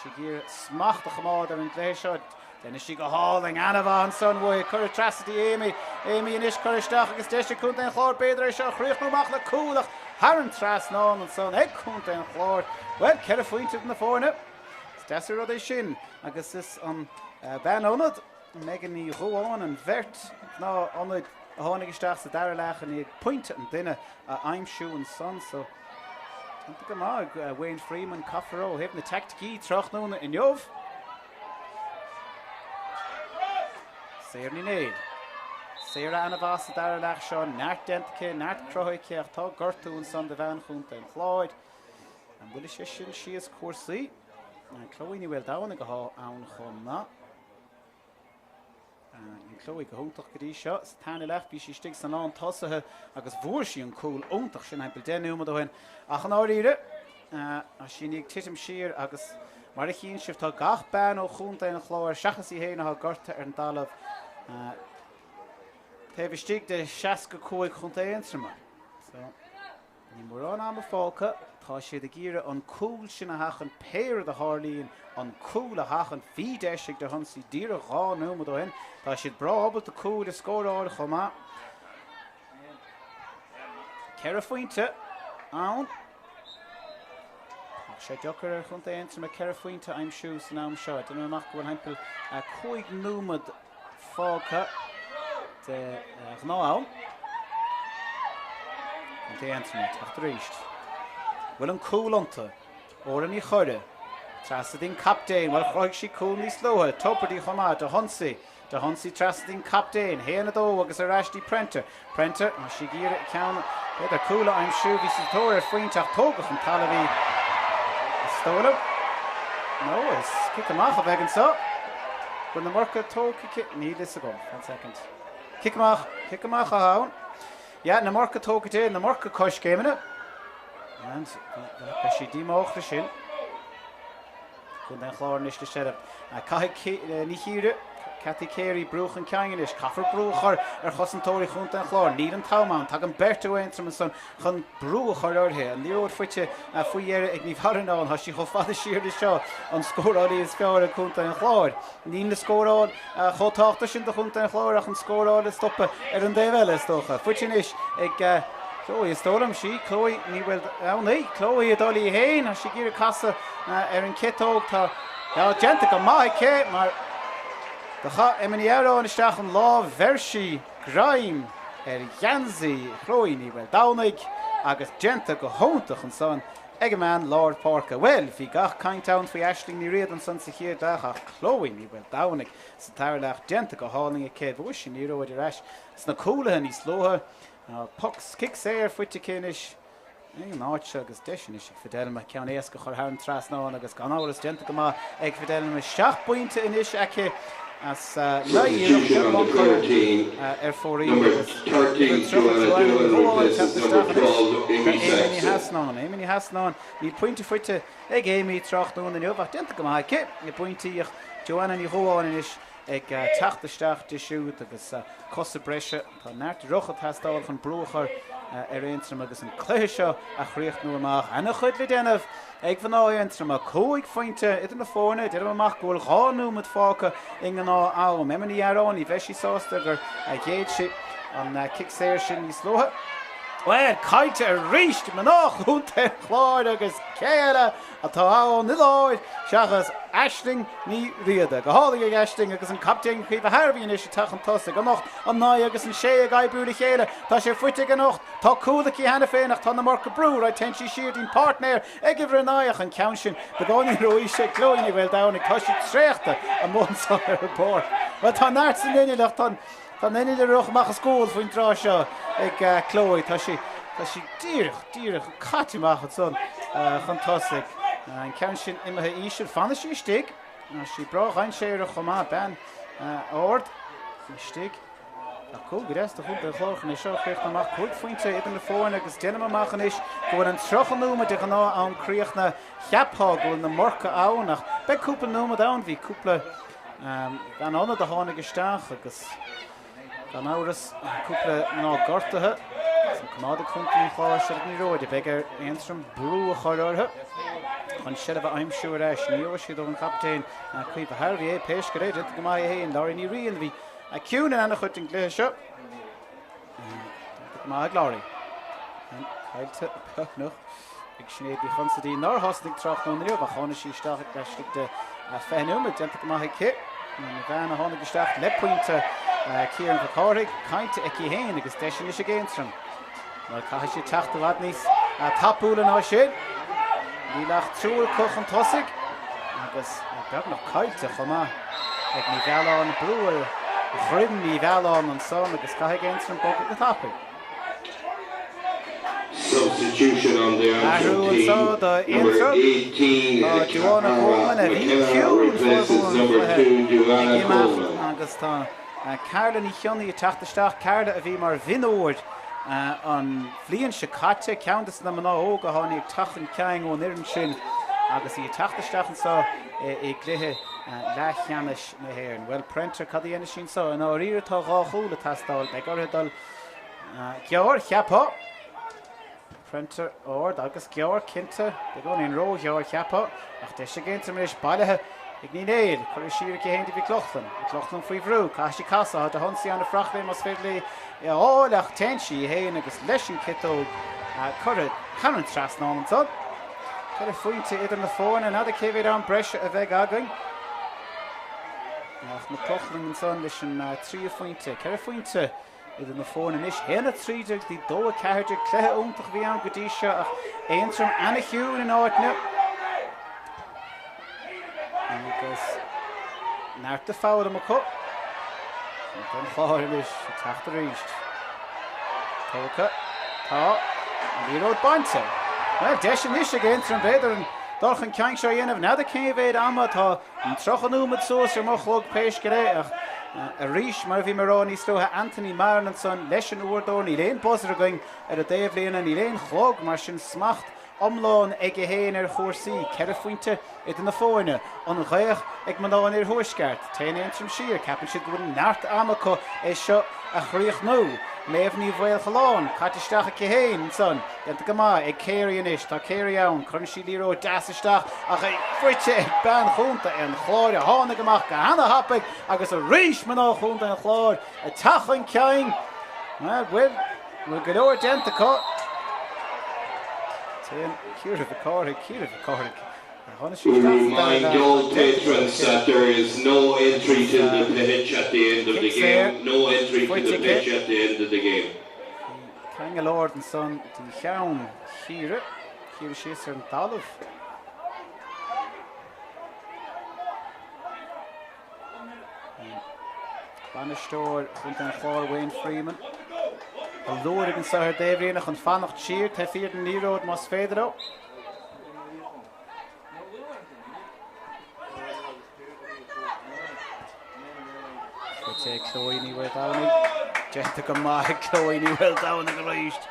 Si gír smacht a chamád ar an gléisio. Then is she go hauling Anavon son way cur trasity Amy in ish curristeach agus deiste chunta an chlár beidir seo chríoch nóach le cúlach Haran tras ná an son ag chunta an chlár. Well, ceir a fointe na fórne. Stasir rud é sin agus is an ben onad megan ní roáin an vert ná onad a tháinig isteach sa dara leach an ag pointe an duine a aimimsú an son so go má Wayne Freeman Cofferó heb na tacticí troch nó in jobh. Séir ní néad. Séir anna bhas a dara leach seo neart dentaice, neart crothaice ach tá gortú an son de bhean chunta an chláid. An bhuiile sé sin sios cuasaí. An Chloe ní bhfuil dána go há ann chum ná. An Chloe go húntaach go dtí seo, sa tána leach bí sí stig san lán tosathe agus bhuair sí an cúil úntaach sin haimpel denúma do hain. Ach an áiríre, a sin ag titim siar agus mar a chin sibh tá gach ben ó chunta an chláir seachas í héana a gorta ar an dalamh. Tá bhí stig de 65 chunta Aontroim. So, ní mór an am a fáca, tá siad a gíre an cúil sin a hachan péir a hálíonn an cúil a hachan bhí deisig de hansaí dír a gá núma do hain. Tá siad bra abalt a cúil a scóráil chomá. Ceir a fointe, ann. sé deochar chunta Aontroim a ceir a fointe aimimsú san am seo. Dyn nhw'n amach gwyl haimpel a 5 númad fáca de gnáil. Chunta Aontroim tacht ríist. Bhfuil an cúil ionta óran í choire. Trasadín captéin, bhfuil chroig sí cúil níos lutha, topadí chomá de honsaí. De honsaí trasadín captéin, héana dó agus a ráistí Prenter. Prenter, mar sí gíre ceann beidir cúla aimimsú bhí sa tóir faointeach tógach an talabhí. Stolen. No, it's kick him off a bag and so. When the marker told kick it, need this to go. 1 second. Kick him off a hound. Yeah, and the marker told it in, the marker kosh came in it. And she democh the shin. Couldn't then Clár nish to set up. Kai Nihire, Cathy Carey, Bruch and Kanganish, Coffer Brucher, Chosan Tori Hunt and Clár, Need and Tauman, Tagan Berto Aontroim and son, Hun Brucher out here, and the old Fitche, Fuyer, Igniv Harrenon, has she Hoffather sheared the show on score all his score and Hunt and Clár. Need the score all, Hotachtish in the Hunt and Clár, and score all the stopper, Erin Devil is Stocha, Fitchinish, Chloe stole him, Chloe, ni wel Aontroim, Chloe Dolly Hain, as she gear a casa, Erin Kitto, Gente go mai ke, maar de ga Eminiero en isteach an lá versi graim Janzi Chloe ni wel Domhnaigh agus Gente go hóntaach an son hÉireann Lord Páirc. Well, fi gach kaintown fi Aisling ni riad an son sa chéir dach ach Chloe ni wel Domhnaigh sa tairlach Gente go háling a céad bhuis sin níró idir ais. Sna coola ní slóha pucks kicks air fuite cénis. Náit agus deisian is Idirmheánach ceann éasca chur Haran tras ná agus gan áras Gente go má ag Idirmheánach 7 pointe inis aice as Execution on the 13, number 13, Éimí hasnán ní pointe fuite ag éimí Tráchtaire in jobh Gente go má aice ní pointíoch Joanna ní roáin inis ag teachtasteach de siúd agus cosa breise tá neart rochad hastáil chun brúchar Aontroim agus an Cluiche a chríocht nó amach ana chuid le déanamh ag bhan Aontroim a cóig fointe idir na fórne Idirmheánach gúil gáú mit fáca in an á Emini Arán í bheisi sásta gur a géad si an kickséir sin níos lotha Well, Caite a ríist man nach chunta Clár agus Ceallaigh atá ann i láir seachas Aisling ní riada. Go hálaigh ag Aisling agus an captain chuomh a Harbhíon is tachan tosa go nocht an 9 agus an 6 ag aibbrúla chéile. Tá sé fuite go nocht tá cúlaí hena féinach tá na marca brú ra ten si siad ín partner ag ifir an 9 an count sin be gáinní roiise Cluiche bhfuil dánig tá si tréachta a msa ar Páirc. Well tá náirt san inneach tá nini le ruch mach a scóil faoin trá seo ag Cluiche tá si díreach catimach an son chun an count sin imethe ísir fanna sí stig si brach ein séire chomá ben ord stig cool gerest a goed geloof is zo kreeg dan mag goed vriend in de voorne agus denma machen is gewoon een trochen noemen tegen nou aan Creachna Chappa gewoon de morke Aonach bij koepel noemen down wie koepelen dan onder de hane gestaan agus dan ouders koepelen nou gorte Canada company chláir se ní roiid begur Aontroim brú a choirthe chun siad a aimimsúir éis níor siad an captain chuomh a Harbhí péis go réidir go mai héon láir ní rion bhí a ciúna anna chuit an Cluiche má gláirí caiilte penach ag snéad í chunsadí ná hasnig Tráchtaire a chána sí isteach leistigh de féinúma denta go maithe cé na bhean a tháinig isteach le pointe cíar an Páirc caiinte ag héin agus deisian is a Aontroim. Well, cai sé teachta bhad níos tapúla ná sin. Ní leach trúil coch an tosig agus beag nach caiite chumá ag ní bhealán brúil chruim ní bhealán an son agus cai Aontroim bogad na tapig. Substitution on the Aontroim team. Number 18, Joanna replaces number 2, Joanna Coleman. Agus tá Carla ní cheannaí a teachtasteach Carla a bhí mar vinóir an bhliain se caite ceantas na maná óga tháinig tachan ceang ón iireann sin agus í teachtasteach sa i gluthe Leathcheannais na hÉireann. Well printer cad dhéana sin sa an áíre tá gá chúla tastáil be gurthedal ceár cheappa printer ord agus ceár cinnte be gon in ró ceár cheappa ach de sé génta éis bailithe ag ní néil chuir siar go héint bhí clochlan faoi bhrú caiisi casa a honsaí anna frachlaim mas féidirlí áileach tensií héin agus leis an citóg churid canan tras ná an son. Ceir faointe idir na fóin an ada céhhéad an breise a bheith againn. Ach na clochlan an son leis an trí faointe. Ceir faointe idir na fóin an is héna tríidir dí dó a ceirdir cléthe úntaach bhí an go dtí seo ach Aontroim anna hiún in áitne. Agus náirt a fáil am a cup. An chláir is teachta ríist. Tóca, tá, an bhíród bainte. Well, deisian is a Aontroim beidir an dulchan ceang seo dhéanamh nada céimhéad ama tá an trochanúmad sós ar mo chlog péis go ré ach a ríis mar bhí marrán níos slótha Anthony Maran an son leis an uairdóir ní léon bosar againn ar a déobh léana ní léon chlog mar sin smacht omláin ag a héin ar chóirsaí ceir faointe idir na fóine an ghaoch ag manáin ar thuaisceart téan Aontroim siar ceapann siad go bhfuil neart amacha é seo a chríoch nó léamh ní bhfuil chaláin caitisteach a céhéin son denta go maith ag céiríon is tá céirí ann chun sí líró deasisteach ach é fuite ag ben chunta an chláir a tháinig amach go hena hapaig agus a ríis maná chunta an chláir a tachan ceang bhfuil go leor denta có We remind all patrons that there is no entry to the pitch at the end of the game. No entry to the pitch at the end of the game. King Lord and son, the Cheallaigh Híre sios an talamh. Banistóir chunt an chláir Wayne Freeman. A lóir an sahar Daibhríonach an fannacht siar tá fiad an níród mas féidir ó. Fuite Cluiche ní bhfuil dánaí. Denta go maith Cluiche ní bhfuil dánaí go ríist.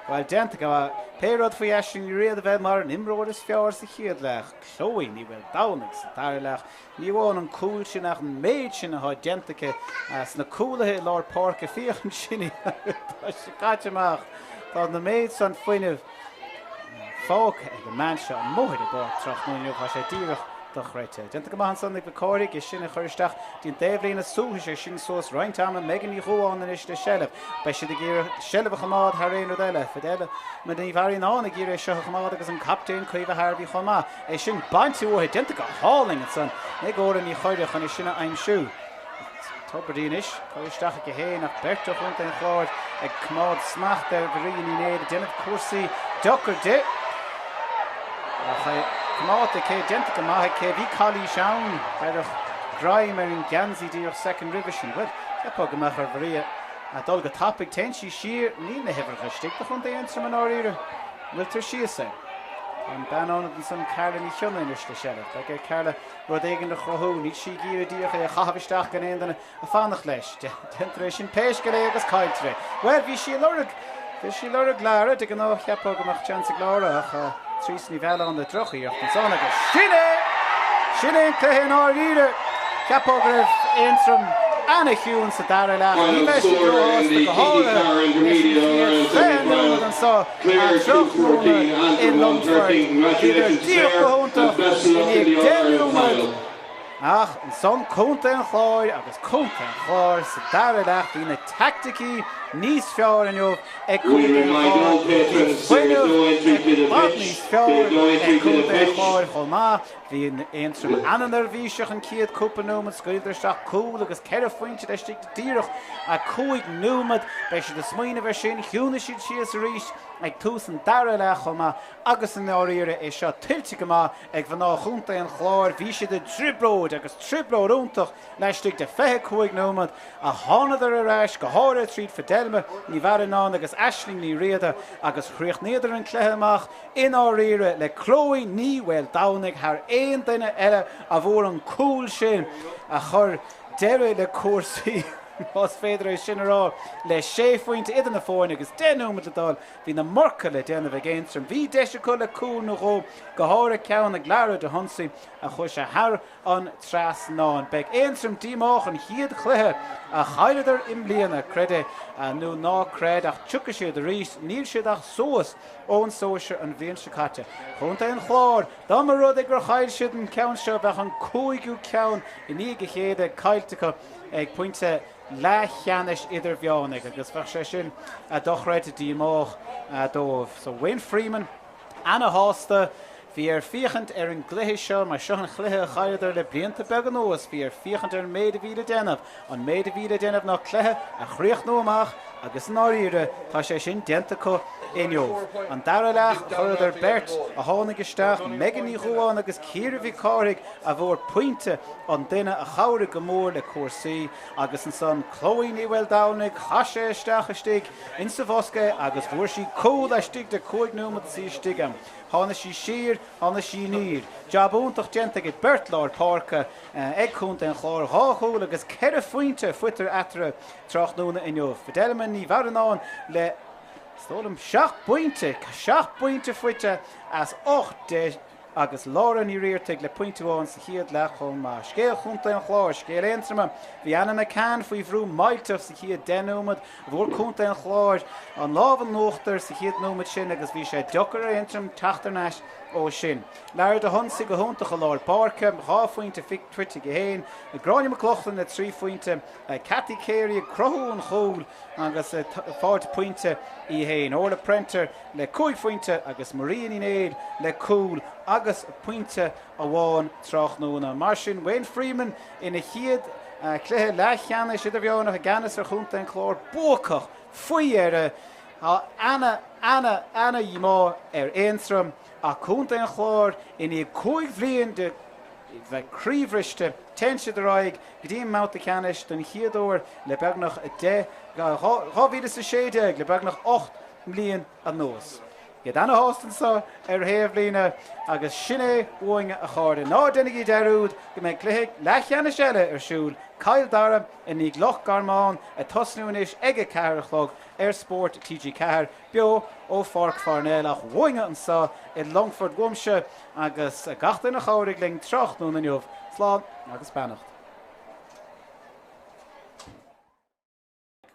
Well, denta go péród faoi eisiau ní riad a bheith mar an imród is fearr sa chiad leach. Cluiche ní bhfuil dánaí sa dar leach. Ní bháin an cúil sin ach an méid sin a há dentacha sna cúlathe lár Páirc a fiochan sinní. Tá sé caiiteach. Tá na méid san foiineh fág ag an man seo an móthir a bá Tráchtaire tá sé díreach Dochreite. Denta go mahan son ag Vicóric is sin a chuiristeach dín déhlín a súhis é sin sós rointam a megan í chuáin in is de Ceallaigh. Bei si de gír Ceallaigh chamád har réon eile fidéile me ní bharí ná a gír é seo chamád agus an captain chuomh Harbhí chomá. É sin baintí uathe denta go háling an son. Nig óra ní choide chun is sinna aimsú. Toberdínis, chuiristeach go héin nach berta chunt an Clár ag cmád smacht ar bhríon í néad déanamh cuasaí dochar de. Cmád ag cé denta go maithe cé bhí callí seán beidir graim ar an gansaí díoch second revision. Well, ceapá go meach ar bhrí a dul go tapig tensi siar ní na hefar stig de chun Aontroim an áíre. Bhfuil tar siasa. An banán an san Carla ní chionna in is de Ceallaigh. Ag Carla rud éigen de chrothú ní si gír díoch a chahabhisteach gan éan a fánach leis. Dentra sin péis go lé agus caiiltre. Well, bhí si lorug Clár ag an á cheapá go mach chance glárach a trís ní bheile an de drochaíocht an son agus Sinné cléthe an áíre. Ceapá go raibh Aontroim Anna Hugh sa dara lá. Ní bheith si go hála an sá a trochmúna in Longfort. Idir díoch go húnta in ag déúmad. Ach, an son cúnta an Clár agus cúnta an Clár sa dara lá hí na tacticí níos fearr aniuh ag cúnta an Clár. Fuinneamh ag níos fearr ag cúnta an Clár chomá. Bhí Aontroim anar bhíiseach an ciad cúpa númad scoildirteach cúil agus ceir foiointe de stig díireach a cúig númad bei si de smaoine bheith sin hiúna siad sios a ríis ag tús an dara le chomá agus an áíre é seo tiltte go má ag bhaná chunta an Clár bhí si de tribróid agus tribróid úntaach leis stig de fethe cúig númad a tháinar a ráis go háir tríd fidelme ní bharán agus eisling ní riada agus chríocht néidir an cléthaach in áíre le chlóí ní bhfuil dánig thar éon duine eile a bhór an cúil sin a chur deire le cuasaí Os féidir é sin rá le séfuint idir na fáin agus déúmad adal hí na marca le déanamh Aontroim. Bhí deise chu le cún nó go háir ceann ag leabhar de honsaí a chu se thar an tras náin. Beag Aontroim díomach an chiad chluthe a chaileidir im bliana creide nó ná creid ach tucha siad a rís níl siad ach soas ón sóise an bhíon se caite. Chunta an Clár, dá mar rud ag gur chail siad an ceann seo bheith an cúigú ceann i ní go chéad caiiltecha ag pointe Leathcheannais Idirmheánach agus bheith sé sin a dochreid a díomach dómh. So Wayne Freeman, Anna Hásta, bhí fichant an Cluiche seo mar seo an chluiche chaidir le blianta beag nóas bhí fichant an méad bhíle déanamh. An méad bhíle déanamh ná cluiche a chríoch nó amach agus an áíre tá sé sin déanta có inniuh. An dara leach chuidir bert a tháinig isteach megan ní chuáin agus círe bhí cáraigh a bhór pointe an duine a chairigh go mór le cuasaí agus an son chlóí ní bhfuil dánig chaise isteach a stig in sa bhosca agus bhuair si cód a stig de cúig númad sí stigam. Hána sí siar, hána sí nír. Jabúntaach déanta go bert lár Páirc ag chunta an Clár háchúil agus ceir foiointe fuitar etre Tráchtaire inniuh. Fidelman ní bharán le stólam 7 pointe fuite as 8 agus lára ní riirteigh le pointeáin sa chiad le chomá. Scéal chunta an Clár, scéal Aontroim bhí anna na can faoi bhrú mailteach sa chiad denúmad bhór chunta an Clár an lábhan nóachtar sa chiad númad sin agus bhí sé dochar Aontroim Tráchtaire ó sin. Leir de honsaí go húntaach a lár Páirc, 3 foiointe tuite go héin, na gráine McLaughlin na 3 foiointe, Cathy Carey crothú an chóil agus 4 pointe i héin. Orla Prenter le 5 foiointe agus Maria Néad le cúil agus pointe a bháin Tráchtaire. Mar sin Wayne Freeman ina chiad cluiche Leathcheannais Idirmheánach a ganas ar chunta an Clár bócach faoi Anna dhíomá ar Aontroim a chunta an Clár ina 5 bhliain de bheith críomhrichte tense de raig go dtí Leathcheannais don chiadúir le beagnach 10 le beagnach 8 mbliain a nós. Iad Anna Hástansa ar héamhlína agus sinné bhuainge a cháde. Ná denigí deirúd go mbeidh cluiche Leathcheannais eile ar siúl Cail Dara in ní Loch Garmán a tosnúis ag a cearachlog ar Spórt TG4 beo ó Páirc Farnellach bhuainge an sa i Longfort gomse agus gachtain a cháirigh ling Tráchtaire inniuh. Slán agus beannacht.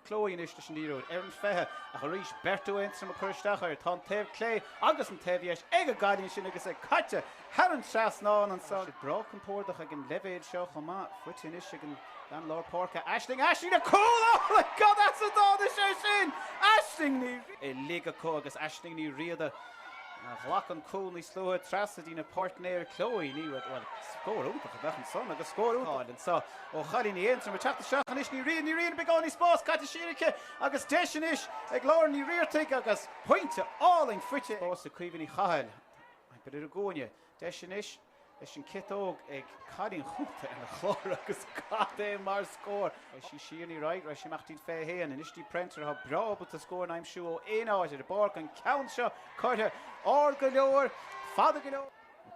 Chloe in Ishtish and Nero, Erin Feha, a Harish Berto Entrum, a Kurstacher, Ton Tev Clay, August and Teviash, Ega Guardian Shinagas, a Katja, Haran Trasnon, and so broken poor the Hagan Levid Shochama, Footin Ishigan, Landlord Porca, Ashling, the cool, oh my god, that's a dog, the Shashin, Ashling, a Liga Kogas, Ashling, New Rida. Vlachan coolly slow Trasadina partner Chloe ni well score out of the son of the score out and so Khalin the answer with the shot and ni read big on his boss Katashirike agus Deshinish a Clár ni rear take agus point to all in fitche boss the Quivini Khal I better go on you Deshinish Leshin Kitog ag Cadin Chunta and the Clár agus Cadé mar score she sheerly right she machtin fair here and Ishti Prenter have bra but to score and I'm sure in out at the bark and count shot Carter all galore father galore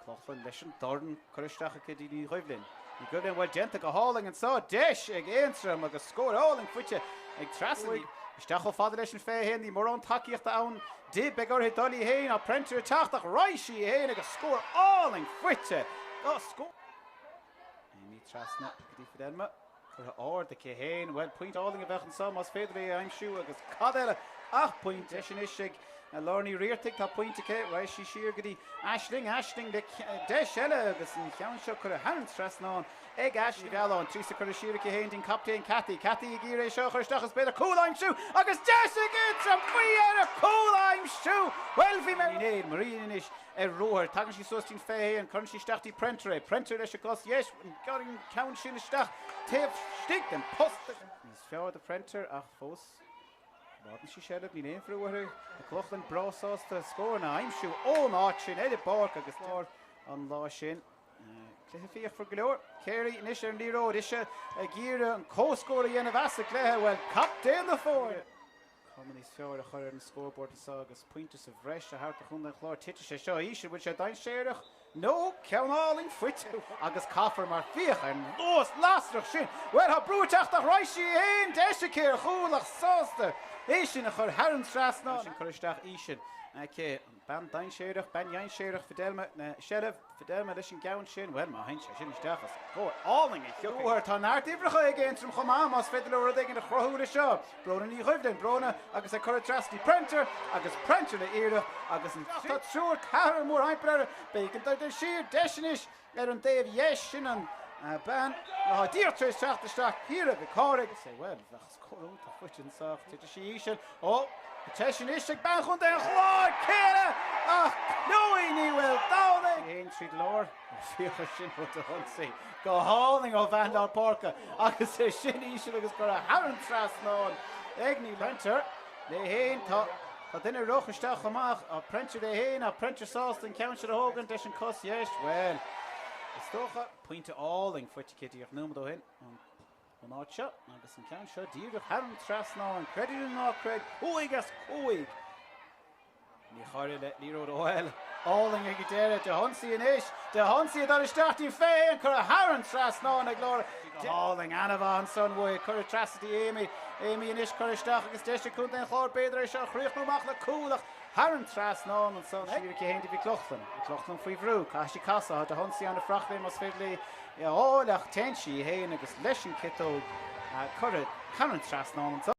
Cloughlin Leshin Dorn Curristacha Kiddy Rivlin you go then well gentle go hauling and saw Desh against him like a score all in fitche ag Trasley Stachel father Leshin fair here the Moron Takiach down did beggar hit Dolly Hain a Prenter Tráchtaire Reishi Hain a score all in fitche oh score Amy Trasna Gdi Fidelma for or the Cahain well point all in Vechen some as Fedre I'm sure agus Cadella 8 point Eshinishig and Lorny rear take that point to Kate Reishi Sheer Gdi Ashling the Deshella agus in Counshaw could have Trasna Egg Ashley Gallon Trisa Kurashira Cahain Captain Cathy Gire Shocher Stachas better cool I'm shoe agus Jessica gets a free out of cool I'm shoe well female Marinish a roar Tagashi Sustin Fay and Currency Stachti Prenter the Shakos yes getting count Shin Stach Tev stick them post he's fair the Prenter ach fos Martin she shed up name for her the Cloughlin bra sauce to score now I'm shoe all notch in Eddie Park agus Clár on Lashin Cluiche for Galore Kerry Nisha and Lero Disha a Gira and co-scorer Yen of Cluiche well captain the four coming is fair the higher and scoreboard and sagas pointers of Resh a heart to Hunda Clár Titish a show Isha which I don't share no count all in foot agus Coffer Marfiach and last shin well ha brutach the Reishi in Deshikir Chulach Soster Ishin a her Haran Strasna and Kuristach Ishin okay ban dain Sherach ban Yan Sherach Fidelma Sheriff Fidelma Lishin Gown Shin well my hinch Shin Stachas go all in it you her tan art Ivrach against from Khamamas Fedler in the Crohuda show Brona ni Rivden Brona agus a Curritrasti Prenter agus Prenter the Irial agus that sure Karen more hyper bacon the sheer Deshinish and Dave Yeshin and ban dear Trish Tráchtaire here at the Páirc say well that's cool to foot and soft to the oh Teshin Ishik ban chun den Chlár Céallaigh no he will down the Street Lord Fiachar Shin what the hunt say go hauling of Vandal Porca agus say Shin Ishik agus got a Haran Trasnon Egni Prenter the Hain thought but then a rochistach amach a Prenter the Hain a Prenter sauce and Council Hogan Deshin Cuss yes well Stocha point to all in foot kitty of number hin on not shot agus in count shot dear of Haran Trasnon and credit not Craig I guess Coig ni chore let Lero the oil all in Gidera the Hunsi and Ish the Hunsi that is starting fair and Cura Haran Trasnon and Glory all in Anavan son way Cura Trasity Amy and Ish Cura Stach against Desha Kunt and Chlár Bedra Shah Chriach no Mach la Coolach Haran Trasnon and son Shira Cahain to be Cloughlin free Vrú Kashi Casa the Hunsi on the Frachley must fiddly all lach tenshi Hain agus Leshin Kitto Cura Haran Trasnon and so